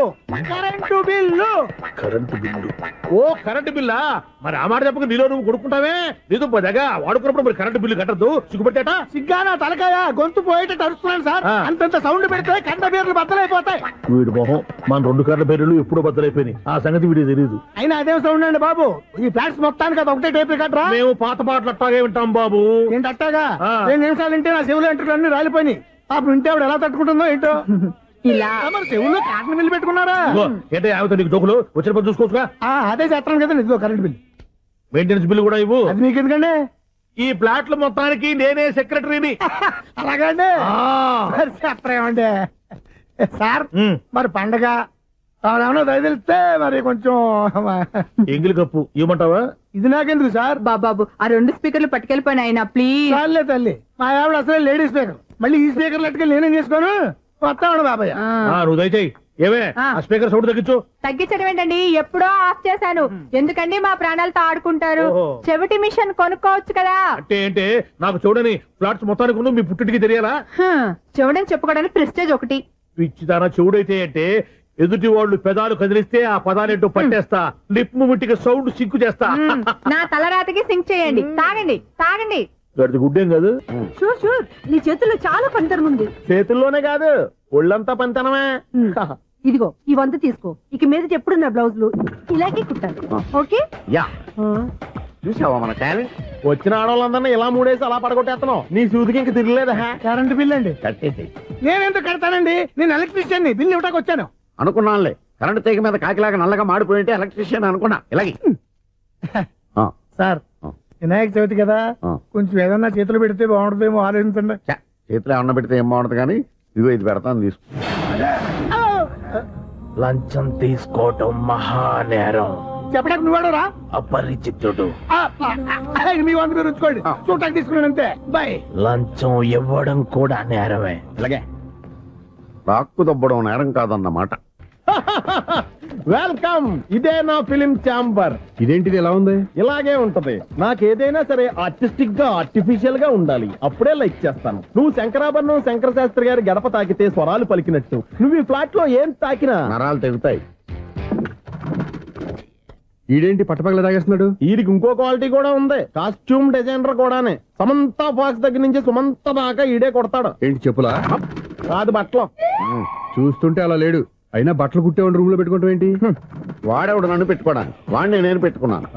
Current bill. Current bill. ఓ కరెంటు బిల్లా? మరి ఆ మాట చెప్పక నీలో నువ్వు కొడుకుంటావే. నీతో పోదాగా వాడుకున్నప్పుడు మరి కరెంటు బిల్లు కట్టద్దు, సిగ్గుపెట్టేట. సిగ్గానా తలకాయ, గొంతు పోయేటట్టు అరుస్తున్నాను సార్. అంతంత సౌండ్ పెడితే కంట బీర్లు బద్దలైపోతాయి. వీడి మొహం మన 2 కార్ల పేర్లు ఎప్పుడో బద్దలైపోయినాయి. ఆ సంగతి వీడికి తెలియదు. అయినా అదేం సౌండ్ అండి బాబు? ఈ ఫ్లాట్స్ మొత్తానికి అది ఒకటే టైప్ కట్టరా? మేము పాత పాటలు అట్టాగే వింటాం బాబు. ఏంటి అట్టాగా? 2 నిమిషాలు వింటే నా చెవులు ఎంటర్ అన్ని రాలిపోయినాయి. అప్పుడు వింటే ఆవిడ ఎలా తట్టుకుంటుందో ఏంటో. ఇలా మరి చెవుల్లో కాటన్ బిల్లు పెట్టుకున్నారా? ఏంటే ఆమెతో నీకు డోకులు వచ్చిన పని చూసుకోవచ్చుగా. అదే చేస్తాను కదా. ఇదిగో కరెంట్ బిల్. మెయింటెనెన్స్ బిల్లు కూడా ఇవ్వు. అది మీకు ఎందుకండి? ఈ ప్లాట్ల మొత్తానికి నేనే సెక్రటరీని. అలాగండి. చెప్పరేమండి సార్. మరి పండగ ఏమన్నా దయదలిస్తే మరి కొంచెం ఎంగిలి కప్పు ఇవ్వమంటావా? ఇది నాకెందుకు సార్? బాబాబు ఆ 2 స్పీకర్లు పట్టుకెళ్ళిపోయిన ఆయన ప్లీజ్. చాలే తల్లి, మా ఆవిడ అసలే లేడీ స్పీకర్. మళ్ళీ ఈ స్పీకర్ లెట్టుకెళ్ళి నేనేం చేసుకోను. వస్తామండి బాబాయ్. నువ్వు దయచేయి. ఏమే ఆ స్పీకర్ సౌండ్ తగ్గించు. తగ్గించడం ఏంటండి, ఎప్పుడో ఆఫ్ చేశాను. ఎందుకండి మా ప్రాణాలతో ఆడుకుంటారు? చెవిటి మిషన్ కొనుక్కోవచ్చు కదా. అంటే ఏంటే నాకు చూడని ఫ్లాట్స్ మొత్తానికి ముందు మీ పుట్టింటికి తెలియాలా? చెవిడని చెప్పుకోవడానికి ప్రెస్టేజ్ ఒకటి. పిచ్చిదానా చెవుడైతే అంటే ఎదుటి వాళ్ళు పెదాలు కదిలిస్తే ఆ పదాలేంటో పట్టేస్తా. లిప్ ముట్టికి సౌండ్ సింకు చేస్తా. నా తలరాతకి సింక్ చేయండి. తాగండి తాగండి. గడిది గుడ్డేం కాదు. షూర్ షూర్, నీ చేతుల్లో చాలా పనితనం ఉంది. చేతుల్లోనే కాదు, ఒళ్ళంతా పంతనమే. ఇదిగో ఈ 100 తీసుకో. ఇక మీద ఎప్పుడు నా బ్లౌజులు ఇలాగే కుట్టాలి. ఓకే? యా చూసావా మన టాలెంట్? వచ్చిన ఆడవాళ్ళందరినీ ఇలా మూడేసి అలా పడగొట్టేస్తున్నావు. నీ సూదికి ఇంక తిరగలేదా? కరెంట్ బిల్ అండి. కట్టేసి నేనెందుకు కడతానండి? నేను ఎలక్ట్రీషియన్ ని. బిల్ ఇవ్వడానికి వచ్చాను. అనుకున్నానులే, కరెంట్ తీగ మీద కాకిలాగా నల్లగా మాడిపోయింటే ఎలక్ట్రీషియన్ అనుకున్నా. ఇలాగే సార్, వినాయక చవితి కదా, కొంచెం ఏదన్నా చేతులు పెడితే బాగుంటుందేమో ఆలోచించండి. చేతిలో ఏమన్నా పెడితే ఏం బాగుంటుంది కానీ ఇదిగో ఇది పెడతాను, తీసుకో. లంచం తీసుకోవటం మహానేరం. చెప్పడానికి నువ్వాడరా? అపరిచితుడు. మీ 100 మీరు ఉంచుకోండి. చూడటానికి తీసుకున్నాను అంతే. బాయ్. లంచం ఇవ్వడం కూడా నేరమే. ఇలాగే రాక్కు దబ్బడం నేరం కాదన్నమాట. వెల్కమ్. ఇదే నా ఫిలిం ఛాంబర్. ఇదేంటిది ఎలా ఉంది? ఇలాగే ఉంటది. నాకేదైనా సరే ఆర్టిస్టిక్ గా, ఆర్టిఫిషియల్ గా ఉండాలి. అప్పుడే లైక్ చేస్తాను. నువ్వు శంకరాభరణం శంకర శాస్త్రి గారి గడప తాకితే స్వరాలు పలికినట్టు నువ్వు ఈ ఫ్లాట్ లో ఏం తాకినా నరాలు తెగుతాయి. ఈడేంటి పట్టపగల తాగేస్తున్నాడు? వీరికి ఇంకో క్వాలిటీ కూడా ఉంది. కాస్ట్యూమ్ డిజైనర్ కూడానే. సమంత ఫాక్స్ దగ్గర నుంచి సుమంత దాకా ఈడే కొడతాడు. ఏంటి చెప్పులా? కాదు, బట్టలు. చూస్తుంటే అలా లేడు. అయినా బట్టలు కుట్టేవాడి రూమ్ లో పెట్టుకోవడం ఏంటి? వాడేవాడు నన్ను పెట్టుకోవడానికి, వాడిని నేను పెట్టుకున్నాను.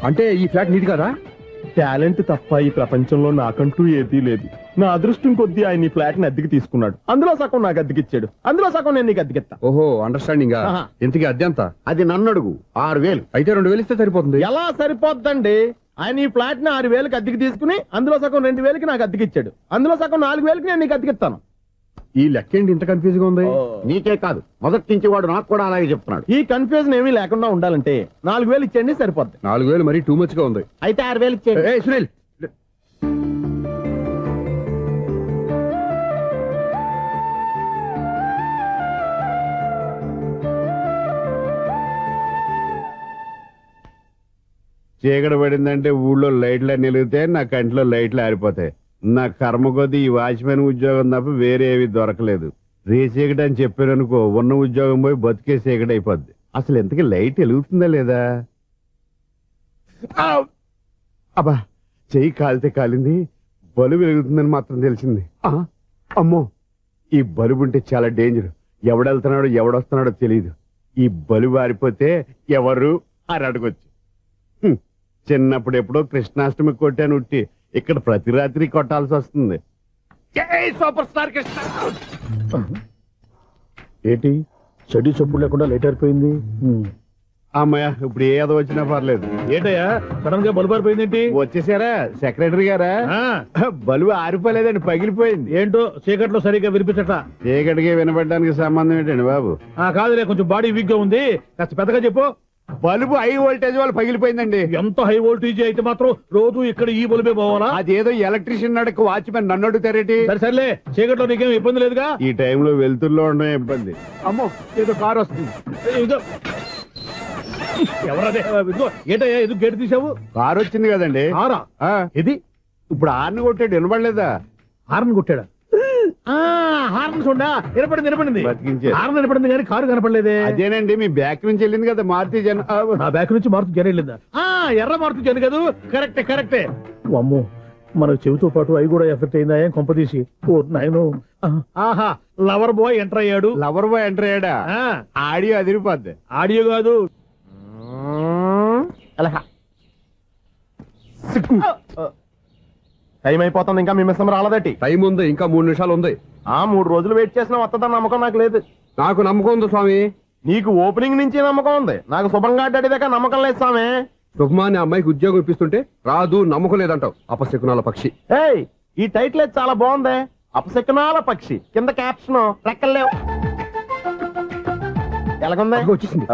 అంటే ఈ ఫ్లాట్ నీది కదా? టాలెంట్ తప్ప ఈ ప్రపంచంలో నాకంటూ ఏదీ లేదు. నా అదృష్టం కొద్దీ ఆయన ఈ ఫ్లాట్ ని అద్దెకి తీసుకున్నాడు. అందులో సగం నాకు అద్దెకిచ్చాడు, అందులో సగం నేను నీకు అద్దెకిస్తా. ఓహో, అండర్స్టాండింగ్. ఇంతకీ అద్దె ఎంత? అది నన్ను అడుగు. 6000. అయితే 2000 ఇస్తే సరిపోతుంది. ఎలా సరిపోద్దండి? ఆయన ఈ ఫ్లాట్ ని 6000కి అద్దెకి తీసుకుని అందులో సగం 2000కి నాకు అద్దెకిచ్చాడు. అందులో సగం 4000కి నేను నీకు అద్దెకిస్తాను. ఈ లెక్క ఏంటి ఇంత కన్ఫ్యూజ్ గా ఉంది? నీకే కాదు, మొదటి నుంచి వాడు నాకు కూడా అలాగే చెప్తున్నాడు. ఈ కన్ఫ్యూజన్ ఏమీ లేకుండా ఉండాలంటే 4000 ఇచ్చేయండి, సరిపోద్ది. 4000 మరీ టూ మచ్ గా ఉంది. అయితే 6000 ఇచ్చేయండి. సునీల్, చీకటి పడిందంటే ఊళ్ళో లైట్లు నిలిగితే నా కంటిలో లైట్లు ఆరిపోతాయి. నా కర్మ కొద్దీ ఈ వాచ్మెన్ ఉద్యోగం తప్ప వేరే ఏవి దొరకలేదు. రేసీకటి అని చెప్పారనుకో, ఉన్న ఉద్యోగం పోయి బతికే చీకటి అయిపోద్ది. అసలు ఎంతకీ లైట్ వెలుగుతుందా లేదా? అబ్బా, చెయ్యి కాలితే కాలింది, బలుబు వెలుగుతుందని మాత్రం తెలిసింది. అమ్మో, ఈ బలుబు ఉంటే చాలా డేంజర్. ఎవడెళ్తున్నాడో ఎవడొస్తున్నాడో తెలియదు. ఈ బలుబు ఆరిపోతే ఎవరు అని అడగొచ్చు. చిన్నప్పుడు ఎప్పుడో కృష్ణాష్టమి కొట్టాను ఉట్టి, ఇక్కడ ప్రతి రాత్రి కొట్టాల్సి వస్తుంది. Super star Krishna. ఏంటి చెడు చెప్పుడు లేకుండా లేట్ అయిపోయింది? అమ్మయ్య, ఇప్పుడు ఏదో వచ్చినా పర్లేదు. ఏంటయ్యా సడన్ గా బలుపు ఆరిపోయింది ఏంటి? వచ్చేసారా సెక్రటరీ గారా? బలుబు ఆరిపోలేదండి, పగిలిపోయింది. ఏంటో చీకట్లో సరిగ్గా వినిపించట. చీకటికి వినపడడానికి సంబంధం ఏంటండి బాబు? కాదులే, కొంచెం బాడీ వీక్ గా ఉంది, కాస్త పెద్దగా చెప్పు. బల్బు హై వోల్టేజ్ వాళ్ళు పగిలిపోయిందండి. ఎంత హై వోల్టేజ్ అయితే మాత్రం రోజు ఇక్కడ ఈ బల్బే పోవాలా? అదేదో ఎలక్ట్రీషియన్ నడక వాచ్మెన్ నన్ను అడుగుతారేటి? సరే సర్లే, చీకట్లో నీకేం ఇబ్బంది లేదుగా? ఈ టైంలో వెళ్తుల్లో ఉండడం ఇబ్బంది. అమ్మో ఏదో కారు వస్తుంది. ఇదిగో. ఎవరదే? ఇదిగో, ఏంటయ్యా ఎందుకు గేటు తీసావు? కారు వచ్చింది కదండి. కారా? ఆ, ఇది ఇప్పుడు హార్న్ కొట్టాడు వినపడలేదా? హార్న్ కొట్టాడా? హార్న్ చూడా వినపడింది. బతికించారు. హార్న్ వినపడింది కానీ కారు కనపడలేదే. అదేనండి మీ బ్యాక్ నుంచి వెళ్ళింది కదా మారుతి జన. నా బ్యాక్ నుంచి మారుతు జన వెళ్ళిందా? ఎర్ర మారుతు జన కదా. కరెక్టే. అమ్మో, మన చెవితో పాటు అవి కూడా ఎఫెక్ట్ అయిందా? ఏం కొంపదీసి. ఓ నాయను. ఆహా, లవర్ బాయ్ ఎంటర్ అయ్యాడు. లవర్ బాయ్ ఎంటర్ అయ్యాడా? ఆడియో అదిరిపోద్ది. ఆడియో కాదు. టైం అయిపోతుంది, ఇంకా మీ మిస్సం రాలేదటి. టైం ఉంది, ఇంకా 3 నిమిషాలు ఉంది. 3 రోజులు వెయిట్ చేసిన వస్తుందని నమ్మకం నాకు లేదు. నాకు నమ్మకం ఉంది స్వామి. నీకు ఓపెనింగ్ నుంచి నమ్మకం ఉంది, నాకు శుభంగా అడ్డాక నమ్మకం లేదు స్వామి. శుభమాని అమ్మాయికి ఉద్యోగం ఇప్పిస్తుంటే రాదు, నమ్మకం లేదంటావు. అపశకునాల పక్షి. ఏయ్, ఈ టైటిల్ అయితే చాలా బాగుంది. అపశకునాల పక్షి, కింద క్యాప్షన్ రెక్కలేవు. ఎలాగుంది? వచ్చేసింది.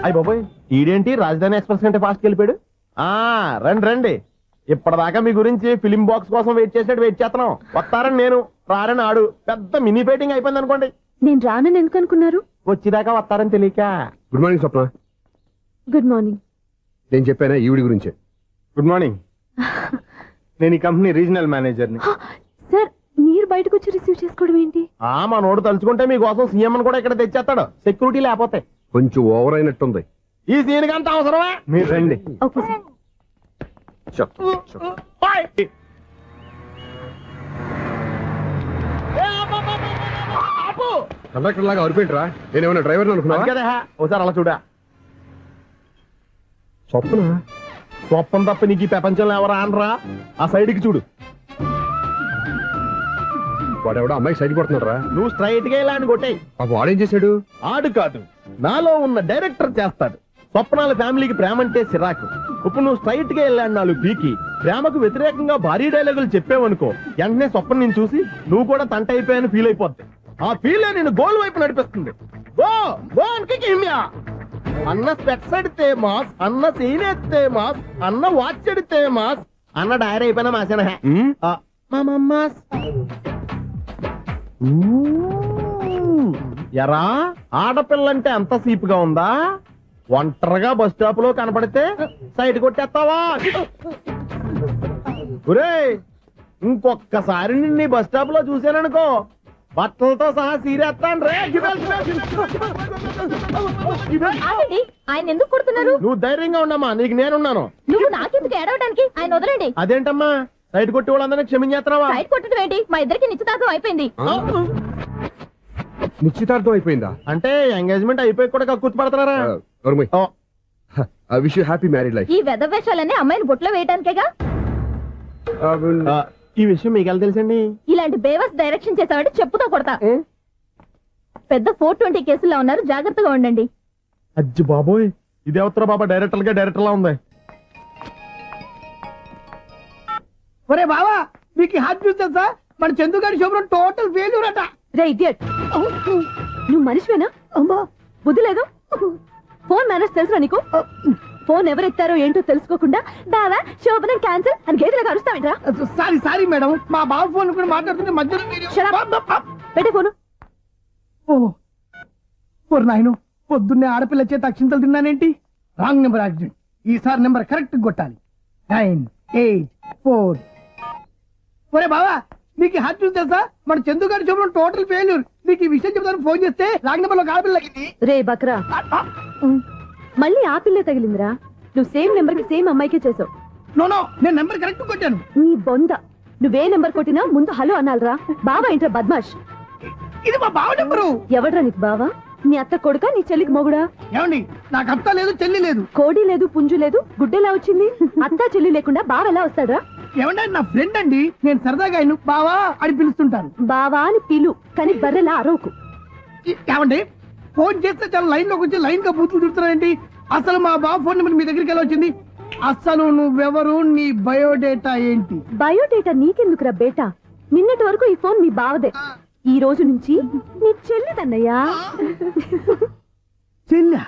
అయ్యి బాబోయ్, ఈడేంటి రాజధాని ఎక్స్ప్రెస్ కంటే ఫాస్ట్ వెళ్ళిపోయాడు. రండి ఇప్పటిదాకా మీ గురించి ఫిలిం బాక్స్ కోసం వెయిట్ చేసినట్టు వెయిట్ చేస్తున్నాం. వస్తారని నేను, రారని ఆడు. పెద్ద మినీ పేటింగ్ అయిపోయింది అనుకోండి. నేను రానని ఎందుకు అనుకున్నారు? వచ్చిదాకా వస్తారని తెలియక. Good morning Swapna. Good morning. నేను చెప్పానా ఈవిడి గురించే. Good morning. నేను ఈ కంపెనీ రీజనల్ మేనేజర్ని. సార్, మీరు బయటకు వచ్చి రిసీవ్ చేసుకోవడం ఏంటి? మా నోడు తలుచుకుంటే మీకోసం సీఎం అని కూడా ఇక్కడ తెచ్చేస్తాడు, సెక్యూరిటీ లేకపోతే. కొంచెం ఓవర్ అయినట్టుంది. ఈ సీన్ కంత అవసరమా? మీరు రండి. Okay sir. కండక్టర్ లాగా అరిపోయింట్రా. నేనేమన్నా డ్రైవర్ అనుకున్నా కదా. ఒకసారి అలా చూడా. స్వప్నం తప్ప నీకు ఈ ప్రపంచంలో ఎవరా అనరా? ఆ సైడ్కి చూడు. వాడెవడో అమ్మాయికి సైడ్ కొడుతున్నారా? నువ్వు స్ట్రైట్ గా ఇలా అని కొట్టాయి. వాడేం చేశాడు? ఆడు కాదు, నాలో ఉన్న డైరెక్టర్ చేస్తాడు. స్వప్నాల ఫ్యామిలీకి ప్రేమ అంటే సిరాకు. ఇప్పుడు నువ్వు స్ట్రైట్ గా వెళ్ళాడు 4 పీకి ప్రేమకు వ్యతిరేకంగా భారీ డైలాగులు చెప్పావనుకో, వెంటనే స్వప్నం నేను చూసి నువ్వు కూడా తంట అయిపోయాను ఫీల్ అయిపోద్ది. ఆ ఫీల్ నేను గోల్ వైపు నడిపిస్తుంది. అన్న స్పెక్స్ అడితే మాస్, అన్న సీన్ ఎత్తే మాస్, అన్న వాచ్ అడితే మాస్, అన్న డైరీ అయిపోయినా మాసేనా ఎరా? ఆడపిల్లంటే అంత సీప్ గా ఉందా? ఒంటరిగా బస్ స్టాప్ లో కనపడితే సైడ్ కొట్టేస్తావా? ఒరేయ్, ఇంకొక్కసారి నిన్ను బస్ స్టాప్ లో చూసాననుకో, బట్టలతో సహా సీరేస్తాను రే. ఆయన ఎందుకు కొడుతున్నారు? నువ్వు ధైర్యంగా ఉండమ్మా, నీకు నేనున్నాను. నువ్వు నాకెందుకు ఏడవడానికి? ఆయన వదలండి. అదేంటమ్మా, సైడ్ కొట్టి వాళ్ళందరినీ క్షమించేస్తున్నావా? సైడ్ కొట్టడం ఏంటి? మా ఇద్దరికి నిశ్చితార్థం అయిపోయింది. నిశ్చితార్థం అయిపోయిందా? అంటే ఎంగేజ్మెంట్ అయిపోయి కూడా కక్కుర్తి పడుతున్నారా? I wish you happy married life. ఈ వెధవేషాలన్నీ అమ్మాయిని బుట్లో వేయడానికేగా. ఈ విషయం మీకు ఎలా తెలుసండి? ఇలాంటి బేవస్ డైరెక్షన్ చేసావంటే చెప్పుతో కొడతా. పెద్ద 420 కేసుల్లో ఉన్నారు, జాగ్రత్తగా ఉండండి. అజ్జి బాబోయ్, ఇది ఎవరు బాబా డైరెక్టర్ లా ఉంది. ఒరే బావా, మీకు హాట్ న్యూస్ తెలుసా? మన చందుగారి శుభ్రం టోటల్ ఫెయిల్యూర్ అట. రే ఇడియట్, నువ్వు మనిషివేనా? అమ్మా, బుద్ధి లేదు. ఫోన్ మేనేజ్ తెలుసురా నీకు? ఫోన్ ఎవరెత్తారో ఏంటో తెలుసుకోకుండా బావా శోభనం క్యాన్సిల్ అని గేదెలకు అరుస్తావేంట్రా? సారీ మేడం, మా బావ ఫోన్ కూడా మాట్లాడుతుంటే మధ్యలో పెట్టే ఫోను. ఓ నాయను, పొద్దున్నే ఆడపిల్ల చేత అక్షింతలు తిన్నానేంటి? Wrong number accident. ఈసారి నెంబర్ కరెక్ట్ కొట్టాలి. 9, 8, 4. ఒరే బావా, నీకు హాట్ న్యూస్ తెలుసా? మన చందుగారి శుభ్రం టోటల్ ఫెయిల్యూర్. నీకు ఈ విషయం చెప్తాను ఫోన్ చేస్తే రాంగ్ నెంబర్ లో ఆడపిల్ల తగ్గింది. రే బక్రా, మళ్ళీ ఆ పిల్లే తగిలిందిరా. నువ్వు సేమ్ నెంబర్ కి సేమ్ అమ్మాయికే చేసావు. నో, నేను నెంబర్ కరెక్ట్ కొట్టాను. నీ బొంద, నువ్వే నెంబర్ కొట్టినా ముందు హలో అనాలరా. బావా ఏంట్రా బద్మాష్? ఇది మా బావ నెంబరు. ఎవడ్రా నీకు బావా? నీ అత్త కొడుకా, నీ చెల్లికి మొగుడా? ఏమండి, నాకు అత్త లేదు, చెల్లి లేదు. కోడి లేదు, పుంజు లేదు, గుడ్డెలా వచ్చింది? అత్త చెల్లి లేకుండా బావ ఎలా వస్తాడ్రా? ఏమంటే నా ఫ్రెండ్ అండి, నేను సరదాగా ఆయన బావా అని పిలుస్తుంటాను. బావా అని పిలు, కానీ బర్రెలా అరవకు. ఏమండి, ఫోన్ చేస్తే చాలా లైన్ లోకి వచ్చి లైన్ గా బూతులు తిడుతున్నాయండి. అసలు మా బావ ఫోన్ నెంబర్ మీ దగ్గరికి ఎలా వచ్చింది? అసలు నువ్వెవరు, నీ బయోడేటా ఏంటి? బయోడేటా నీకెందుకురా బేటా? నిన్నటి వరకు ఈ ఫోన్ మీ బావదే. ఈ రోజు నుంచి నీ చెల్లిదన్నయ్యా. చెల్లి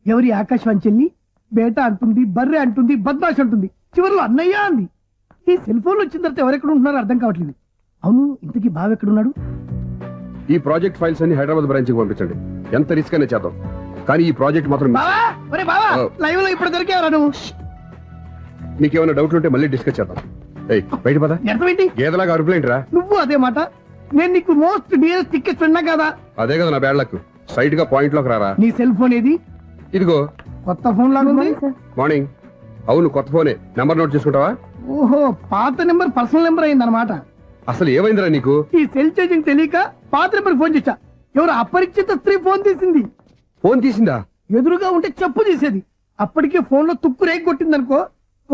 ఎవరి ఆకాశవాణి చెల్లి? బేట అంటుంది, బర్రె అంటుంది, బద్మాష్ అంటుంది, చివరిలో అన్నయ్య అంది. ఈ సెల్ ఫోన్ వచ్చిన తర్వాత ఎవరెక్కడ ఉంటున్నారో అర్థం కావట్లేదు. అవును, ఇంతకీ బావ ఎక్కడున్నాడు? ఈ ప్రాజెక్ట్ ఫైల్స్ అన్ని హైదరాబాద్ బ్రాంచ్ కి పంపించండి. ఎంత రిస్క్ అయినా చేద్దాం, కానీ ఈ ప్రాజెక్ట్ మాత్రం బావా, ఒరే బావా, లైవ్ లో ఇప్పుడు దొరికేవరా నువ్వు? నీకేమైనా డౌట్లు ఉంటే మళ్ళీ డిస్కస్ చేద్దాం. ఏయ్ బయట పద. అర్థమేంటి? గేదలాగా అరుపులేంటిరా? నువ్వు అదే మాట. నేను నీకు మోస్ట్ డియరెస్ట్ టికెట్స్ ఉన్నా కదా. అదే కదా నా బ్యాడ్ లక్. స్ట్రైట్ గా పాయింట్ లోకి రారా. నీ సెల్ ఫోన్ ఏది? ఇదిగో కొత్త ఫోన్ లాగా ఉంది. మార్నింగ్. అవును కొత్త ఫోనే. నెంబర్ నోట్ చేసుకుంటావా? ఓహో, పాత నెంబర్ పర్సనల్ నెంబర్ అయింది అనమాట. అసలు ఏమైందిరా నీకు? ఈ సెల్ ఛార్జింగ్ తెలియక పాత నెంబర్ ఫోన్ చేశా. ఎవరు అపరిచిత స్త్రీ ఫోన్ తీసింది. ఫోన్ తీసిందా? ఎదురుగా ఉంటే చెప్పు తీసేది. అప్పటికే ఫోన్ లో తుక్కు రేగి కొట్టింది అనుకో.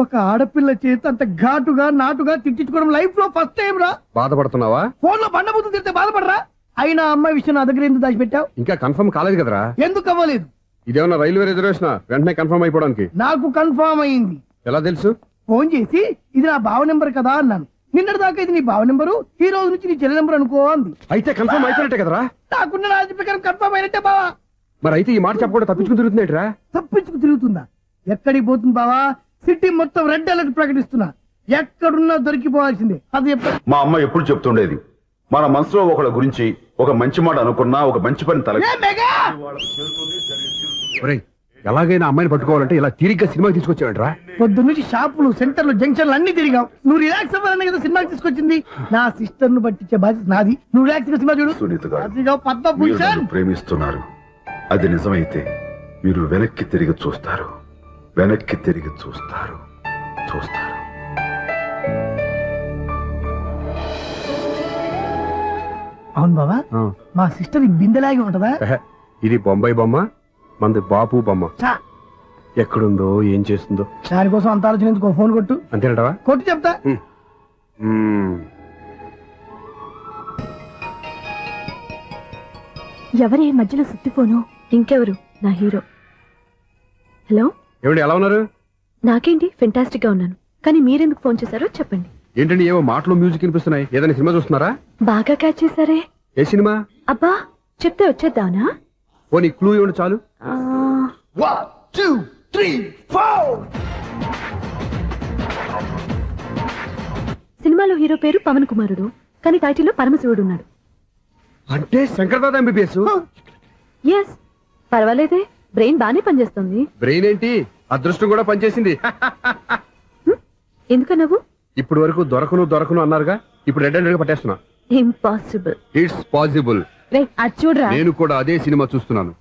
ఒక ఆడపిల్ల చేత అంత ఘాటుగా నాటుగా తిట్టించుకోవడం లైఫ్ లో ఫస్ట్ టైం రా. బాధపడుతున్నావా? ఫోన్ లో బండబూతులు తిడితే బాధపడరా? అయినా అమ్మాయి విషయం నా దగ్గర ఎందుకు దాచిపెట్టావు? ఇంకా కన్ఫర్మ్ కాలేదు కదరా. ఎందుకు అవ్వలేదు? ఇదేమన్నా రైల్వే రిజర్వేషన్? వెంటనే కన్ఫర్మ్ అయిపోవడానికి. నాకు కన్ఫర్మ్ అయింది. ఎలా తెలుసు? ఫోన్ చేసి ఇది నా బావ నెంబర్ కదా అన్నాను. నిన్నటి దాకా ఇది నీ బావ నెంబరు, ఈ రోజు నుంచి నీ చెల్లి నెంబర్ అనుకో అంది. అయితే కన్ఫర్మ్ అయిపోయినట్టే కదరా? నాకున్న రాజు ప్రకారం కన్ఫర్మ్ అయినట్టే బావా. మరి అయితే ఈ మాట చెప్పకుండా తప్పించుకుని తిరుగుతుందేట్రా? తప్పించుకు తిరుగుతుందా? ఎక్కడికి పోతుంది బావా? సిటీ మొత్తం రెడ్ అలర్ట్ ప్రకటిస్తున్నా. ఎక్కడున్నా దొరికిపోవాల్సిందే. అది చెప్ప మా అమ్మ ఎప్పుడు చెప్తుండేది, మన మనసులో ఒకళ్ళ గురించి ఒక మంచి మాట అనుకున్నా ఒక మంచి పని తల. ఎలాగైనా అమ్మాయిని పట్టుకోవాలంటే ఇలా తిరిగ్గా సినిమాకి తీసుకొచ్చావంటరా? పొద్దు నుంచి షాపులు, సెంటర్లు, జంక్షన్లు అన్ని తిరిగావు. నువ్వు రిలాక్స్ అవ్వాలని కదా సినిమాకి తీసుకొచ్చింది. నా సిస్టర్ ను పట్టించే బాధ్యత నాది. నువ్వు రిలాక్స్ గా సినిమా చూడు. సునీత గారు, అదిగో పద్మ మీరు భూషణ్. నన్ను ప్రేమిస్తున్నారు. అది నిజమైతే మీరు వెనక్కి తిరిగి చూస్తారు. వెనక్కి తిరిగి చూస్తారు. అవును బావా, మా సిస్టర్ బిందెలాగే ఉంటదా? ఇది బొంబాయి బొమ్మ, మంది బాపు బొమ్మ. చా, ఎక్కడుందో ఏం చేస్తుందో దానికోసం అంత ఆలోచన ఎందుకు? ఫోన్ కొట్టు. అంతేనటవా? కొట్టు చెప్తా. ఎవరే మధ్యలో సుత్తిపోను? ఇంకెవరు? నా హీరో. హలో, ఏమిటి ఎలా ఉన్నారు? నాకేంటి ఫెంటాస్టిక్ గా ఉన్నాను, కానీ మీరెందుకు ఫోన్ చేశారో చెప్పండి. ఏంటండి ఏవో మాటలు మ్యూజిక్ వినిపిస్తున్నాయి. ఏదైనా సినిమా చూస్తున్నారా? బాగా క్యాచ్ చేశారే. ఏ సినిమా? అబ్బా, చెప్తే వచ్చేద్దానా? ఓ నీ క్లూ ఇవ్వండి చాలు. 1 2 3 4. సినిమాలో హీరో పేరు పవన్ కుమారుడు, కానీ టైటిల్లో పరమశివుడు ఉన్నాడు. అంటే శంకర్దాద ఎంబీబీఎస్. ఎస్, పర్వాలేదే, బ్రెయిన్ బానే పనిచేస్తుంది. బ్రెయిన్ ఏంటి, అదృష్టం కూడా పనిచేసింది. ఎందుకన్నావు? ఇప్పుడు వరకు దొరకను అన్నారుగా, ఇప్పుడు రెడ్ హ్యాండెడ్ గా పట్టేస్తున్నా. ఇంపాసిబుల్. It's possible. అది చూడరా. నేను కూడా అదే సినిమా చూస్తున్నాను.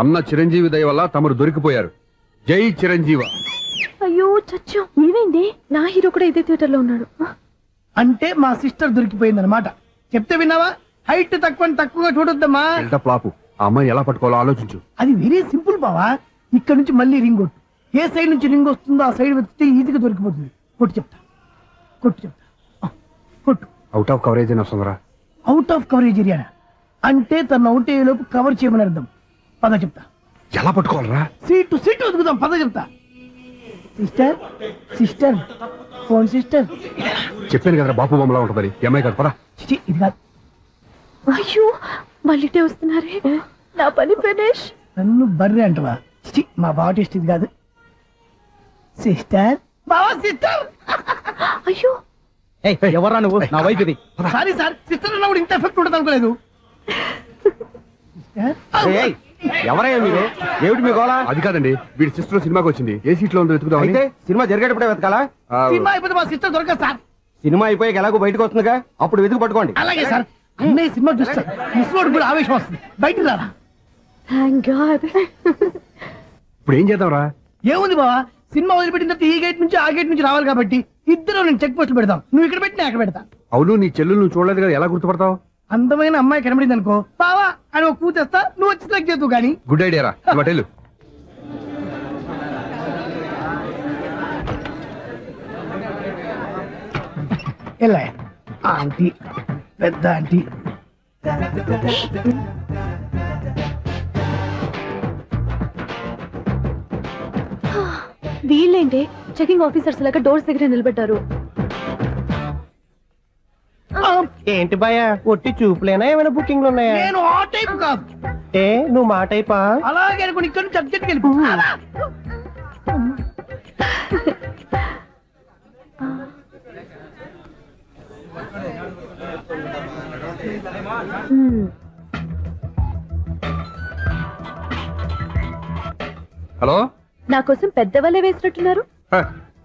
అన్న చిరంజీవి దయ వల్ల తమరు దొరికిపోయారు. జై చిరంజీవ. అయ్యో చచ్చో, ఏమైంది? నా హీరో కూడా ఇదే థియేటర్ లో ఉన్నాడు. అంటే మా సిస్టర్ దొరికిపోయింది అనమాట. చెప్తే విన్నావా? హైట్ తక్కువగా చూడొద్దమ్మా. ప్లాపు. ఆ అమ్మాయిని ఎలా పట్టుకోవాలో ఆలోచించు. అది వెరీ సింపుల్ బావా. ఇక్కడ నుంచి మళ్ళీ రింగ్ కొట్టు. ఏ సైడ్ నుంచి రింగ్ వస్తుందో ఆ సైడ్ వెతికితే ఈజీగా దొరికిపోతుంది. కొట్టు చెప్తా. కొట్టు. అవుట్ ఆఫ్ కవరేజ్ అని వస్తుందిరా. అవుట్ ఆఫ్ కవరేజ్ ఏరియా అంటే తన అవుట్ అయ్యే లోపు కవర్ చేయమని అర్థం. పద చెప్తా. ఎలా పట్టుకోవాలరా? సీటు వెతుకుదాం. పద చెప్తా. Sister phone sister. చెప్పాను కదా బాపు బొమ్మలా ఉంటుందని. అమ్మాయి కదా, పదా. ఇది కాదు. అయ్యో, మళ్ళీటే వస్తున్నారే. నా పని ఫినిష్. నన్ను బర్రె అంటవా? మా బావ టేస్ట్ ఇది కాదు. సిస్టర్, బావా సిస్టర్. అయ్యో, ఎవరా నువ్వు? నా వైపు ఇది. సారీ సార్, సిస్టర్ అన్నప్పుడు ఇంత ఎఫెక్ట్ ఉంటుంది అనుకోలేదు. ఎవరయ్యా మీరు? ఏమిటి మీ గోళ? అది కాదండి, వీడి సిస్టర్ సినిమాకి వచ్చింది. ఏ సీట్ లో ఉందో వెతుకుదాం. అయితే సినిమా జరిగేటప్పుడే వెతకాలా? సినిమా అయిపోతే మా సిస్టర్ దొరకదు సార్. సినిమా అయిపోయాక ఎలాగో బయటకు వస్తుందిగా, అప్పుడు వెతుకు పట్టుకోండి. అలాగే సార్. అన్నయ్య సినిమా చూస్తారు, ముసలోడు కూడా ఆవేశం వస్తుంది. బయటకు రారా. Thank God. ఇప్పుడు ఏం చేద్దాం రా? ఏముంది బావా, సినిమా వదిలిపెట్టిన తర్వాత ఈ గేట్ నుంచి ఆ గేట్ నుంచి రావాలి కాబట్టి ఇద్దరు నేను చెక్ పోస్ట్ పెడతాం. నువ్వు ఇక్కడ పెట్టి నేను అక్కడ పెడతా. అవును, నీ చెల్లెలు నువ్వు చూడలేదు కదా, ఎలా గుర్తుపడతావు? అందమైన అమ్మాయి కనబడింది అనుకో, బావా అని ఒక కూతేస్తా, నువ్వు వచ్చి సెలెక్ట్ చేద్దు కానీ. గుడ్ ఐడియా రా. బట్టెలు ఎలా ఆంటీ, పెద్ద ఆంటీ. వీళ్ళేంటి చెకింగ్ ఆఫీసర్స్ లాగా డోర్స్ దగ్గర నిలబెట్టారు? ఏంటి బాయ ఒట్టి చూపులేనా ఏమైనా బుకింగ్లు ఉన్నాయా? నేను ఆ టైప్ కాదు. ఏ నువ్వు మా టైపా? అలాగే అనుకుని ఇక్కడ నుంచి అర్జెంట్కి వెళ్ళిపో. హలో, నా కోసం పెద్ద వలే వేసినట్టున్నారు.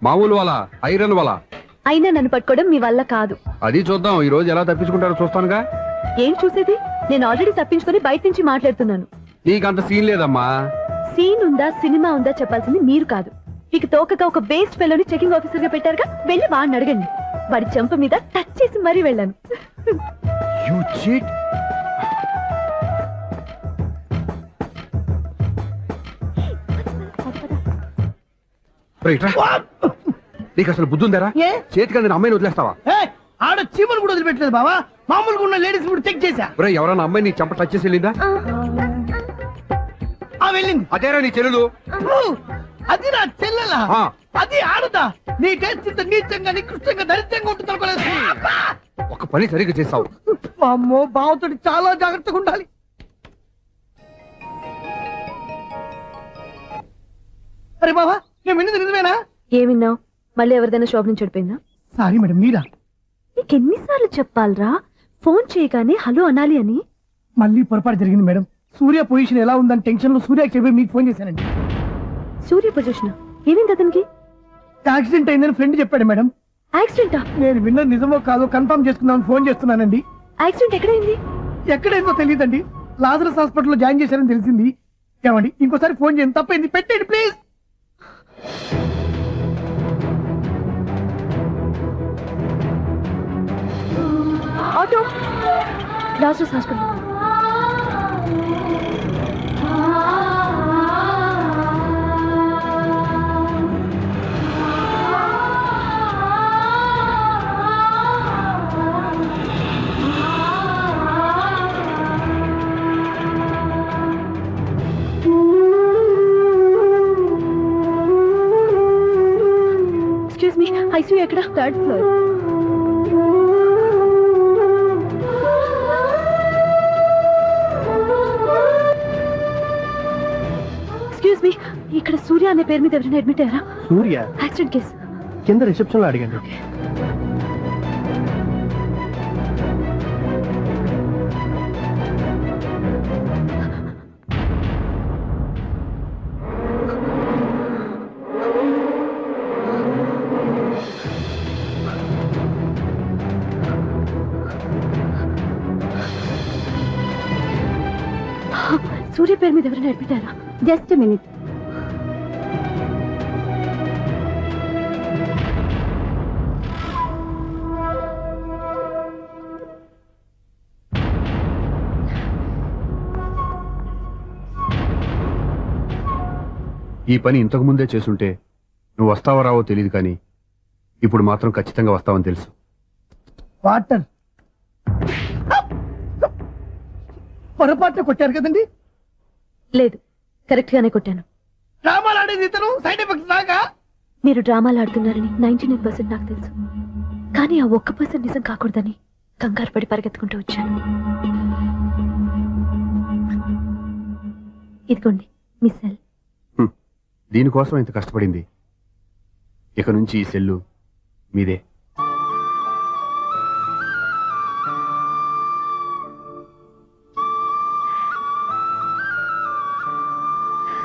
మామూలు వాళ్ళ ఐరన్ వాళ్ళ అయినా నన్ను పట్టుకోవడం మీ వల్ల కాదు. అది చూద్దాం ఈ రోజు ఎలా తప్పించుకుంటారో చూస్తానుగా. ఏం చూసేది? నేను ఆల్రెడీ తప్పించుకొని బయట నుంచి మాట్లాడుతున్నాను. నీకంత సీన్ లేదమ్మా. సీన్ ఉందా సినిమా ఉందా చెప్పాల్సింది మీరు కాదు. మీకు తోకగా ఒక బేస్ట్ ఫెలోని చెకింగ్ ఆఫీసర్ గా పెట్టారుగా, వెళ్ళి వాడిని అడగండి. వాడి చెంప మీద టచ్ చేసి మరీ వెళ్ళాను. You cheat. నీకు అసలు బుద్ధి ఉందారా? చేతికి అందిన అమ్మాయిని వదిలేస్తావా? ఆడ చీమలు కూడా వదిలిపెట్టలేదు బావా. మామూలుగా ఉన్న లేడీస్ కూడా చెక్ చేశా. ఎవరన్నా అమ్మాయి నీ చెంప టచ్ చేసి వెళ్ళిందా? వెళ్ళింది. అదేరా నీ చెల్లెలు? అది నా చెల్లెలా? అది ఆడదా? నీ టేస్ట్ ఇంత నీచంగా నికృష్టంగా దరిద్రంగా ఉంటుంది అనుకోలేదు. ఒక పని సరిగ్గా చేస్తావు. అమ్మో, బావతోటి చాలా జాగ్రత్తగా ఉండాలి. అరే బావా, నేను విన్నది నిజమేనా? ఏమిన్నావు? మళ్ళీ ఎవరిదైనా షాప్ నుంచి చెడిపోయిందా? సారీ మేడం, మీరా? నీకెన్నిసార్లు చెప్పాలరా ఫోన్ చేయగానే హలో అనాలి అని? మళ్ళీ పొరపాటు జరిగింది మేడం. సూర్య పొజిషన్ ఎలా ఉందని టెన్షన్ లో సూర్యకి చెప్పి మీకు ఫోన్ చేశానండి. సూర్య పొజిషన్ ఏమైంది అతనికి? యాక్సిడెంట్ అయిందని ఫ్రెండ్ చెప్పాడు మేడం. యాక్సిడెంటా? నేను విన్నది నిజమో కాదో కన్ఫర్మ్ చేసుకుందామని ఫోన్ చేస్తున్నానండి. యాక్సిడెంట్ ఎక్కడైంది? ఎక్కడైందో తెలియదండి. లాజరస్ హాస్పిటల్లో జాయిన్ చేశారని తెలిసింది. ఏమండి, ఇంకోసారి ఫోన్ చేయండి. తప్పైంది, పెట్టండి please. Auto, Lazarus hospital. Excuse me, ICU ఎక్కడ? Third floor. ఎక్స్క్యూజ్ మీ, ఇక్కడ సూర్య అనే పేరు మీద ఎవరైనా అడ్మిట్ అయ్యారా? Surya accident case. కింద రిసెప్షన్ లో అడిగండి. సూర్య పేరు మీద ఎవరైనా అడ్మిట్ అయ్యారా? Just minute. ఈ పని ఇంతకు ముందే చేసుంటే నువ్వు వస్తావో రావో తెలియదు, కానీ ఇప్పుడు మాత్రం ఖచ్చితంగా వస్తావని తెలుసు. వాటర్ పొరపాటున కొట్టారు కదండి? లేదు, కరెక్ట్ గానే కొట్టాను. డ్రామాలు ఆడేది ఇతను, సైడ్ ఎఫెక్ట్స్ నాగా. మీరు డ్రామాలు ఆడుతున్నారని 99% నాకు తెలుసు, కానీ ఆ 1% నిజం కాకూడదని కంగారు పడి పరిగెత్తుకుంటూ వచ్చాను. ఇదిగోండి మీ సెల్. దీనికోసం ఇంత కష్టపడింది. ఇక నుంచి ఈ సెల్లు మీదే.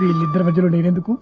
వీళ్ళిద్దరి మధ్యలో నేనెందుకు?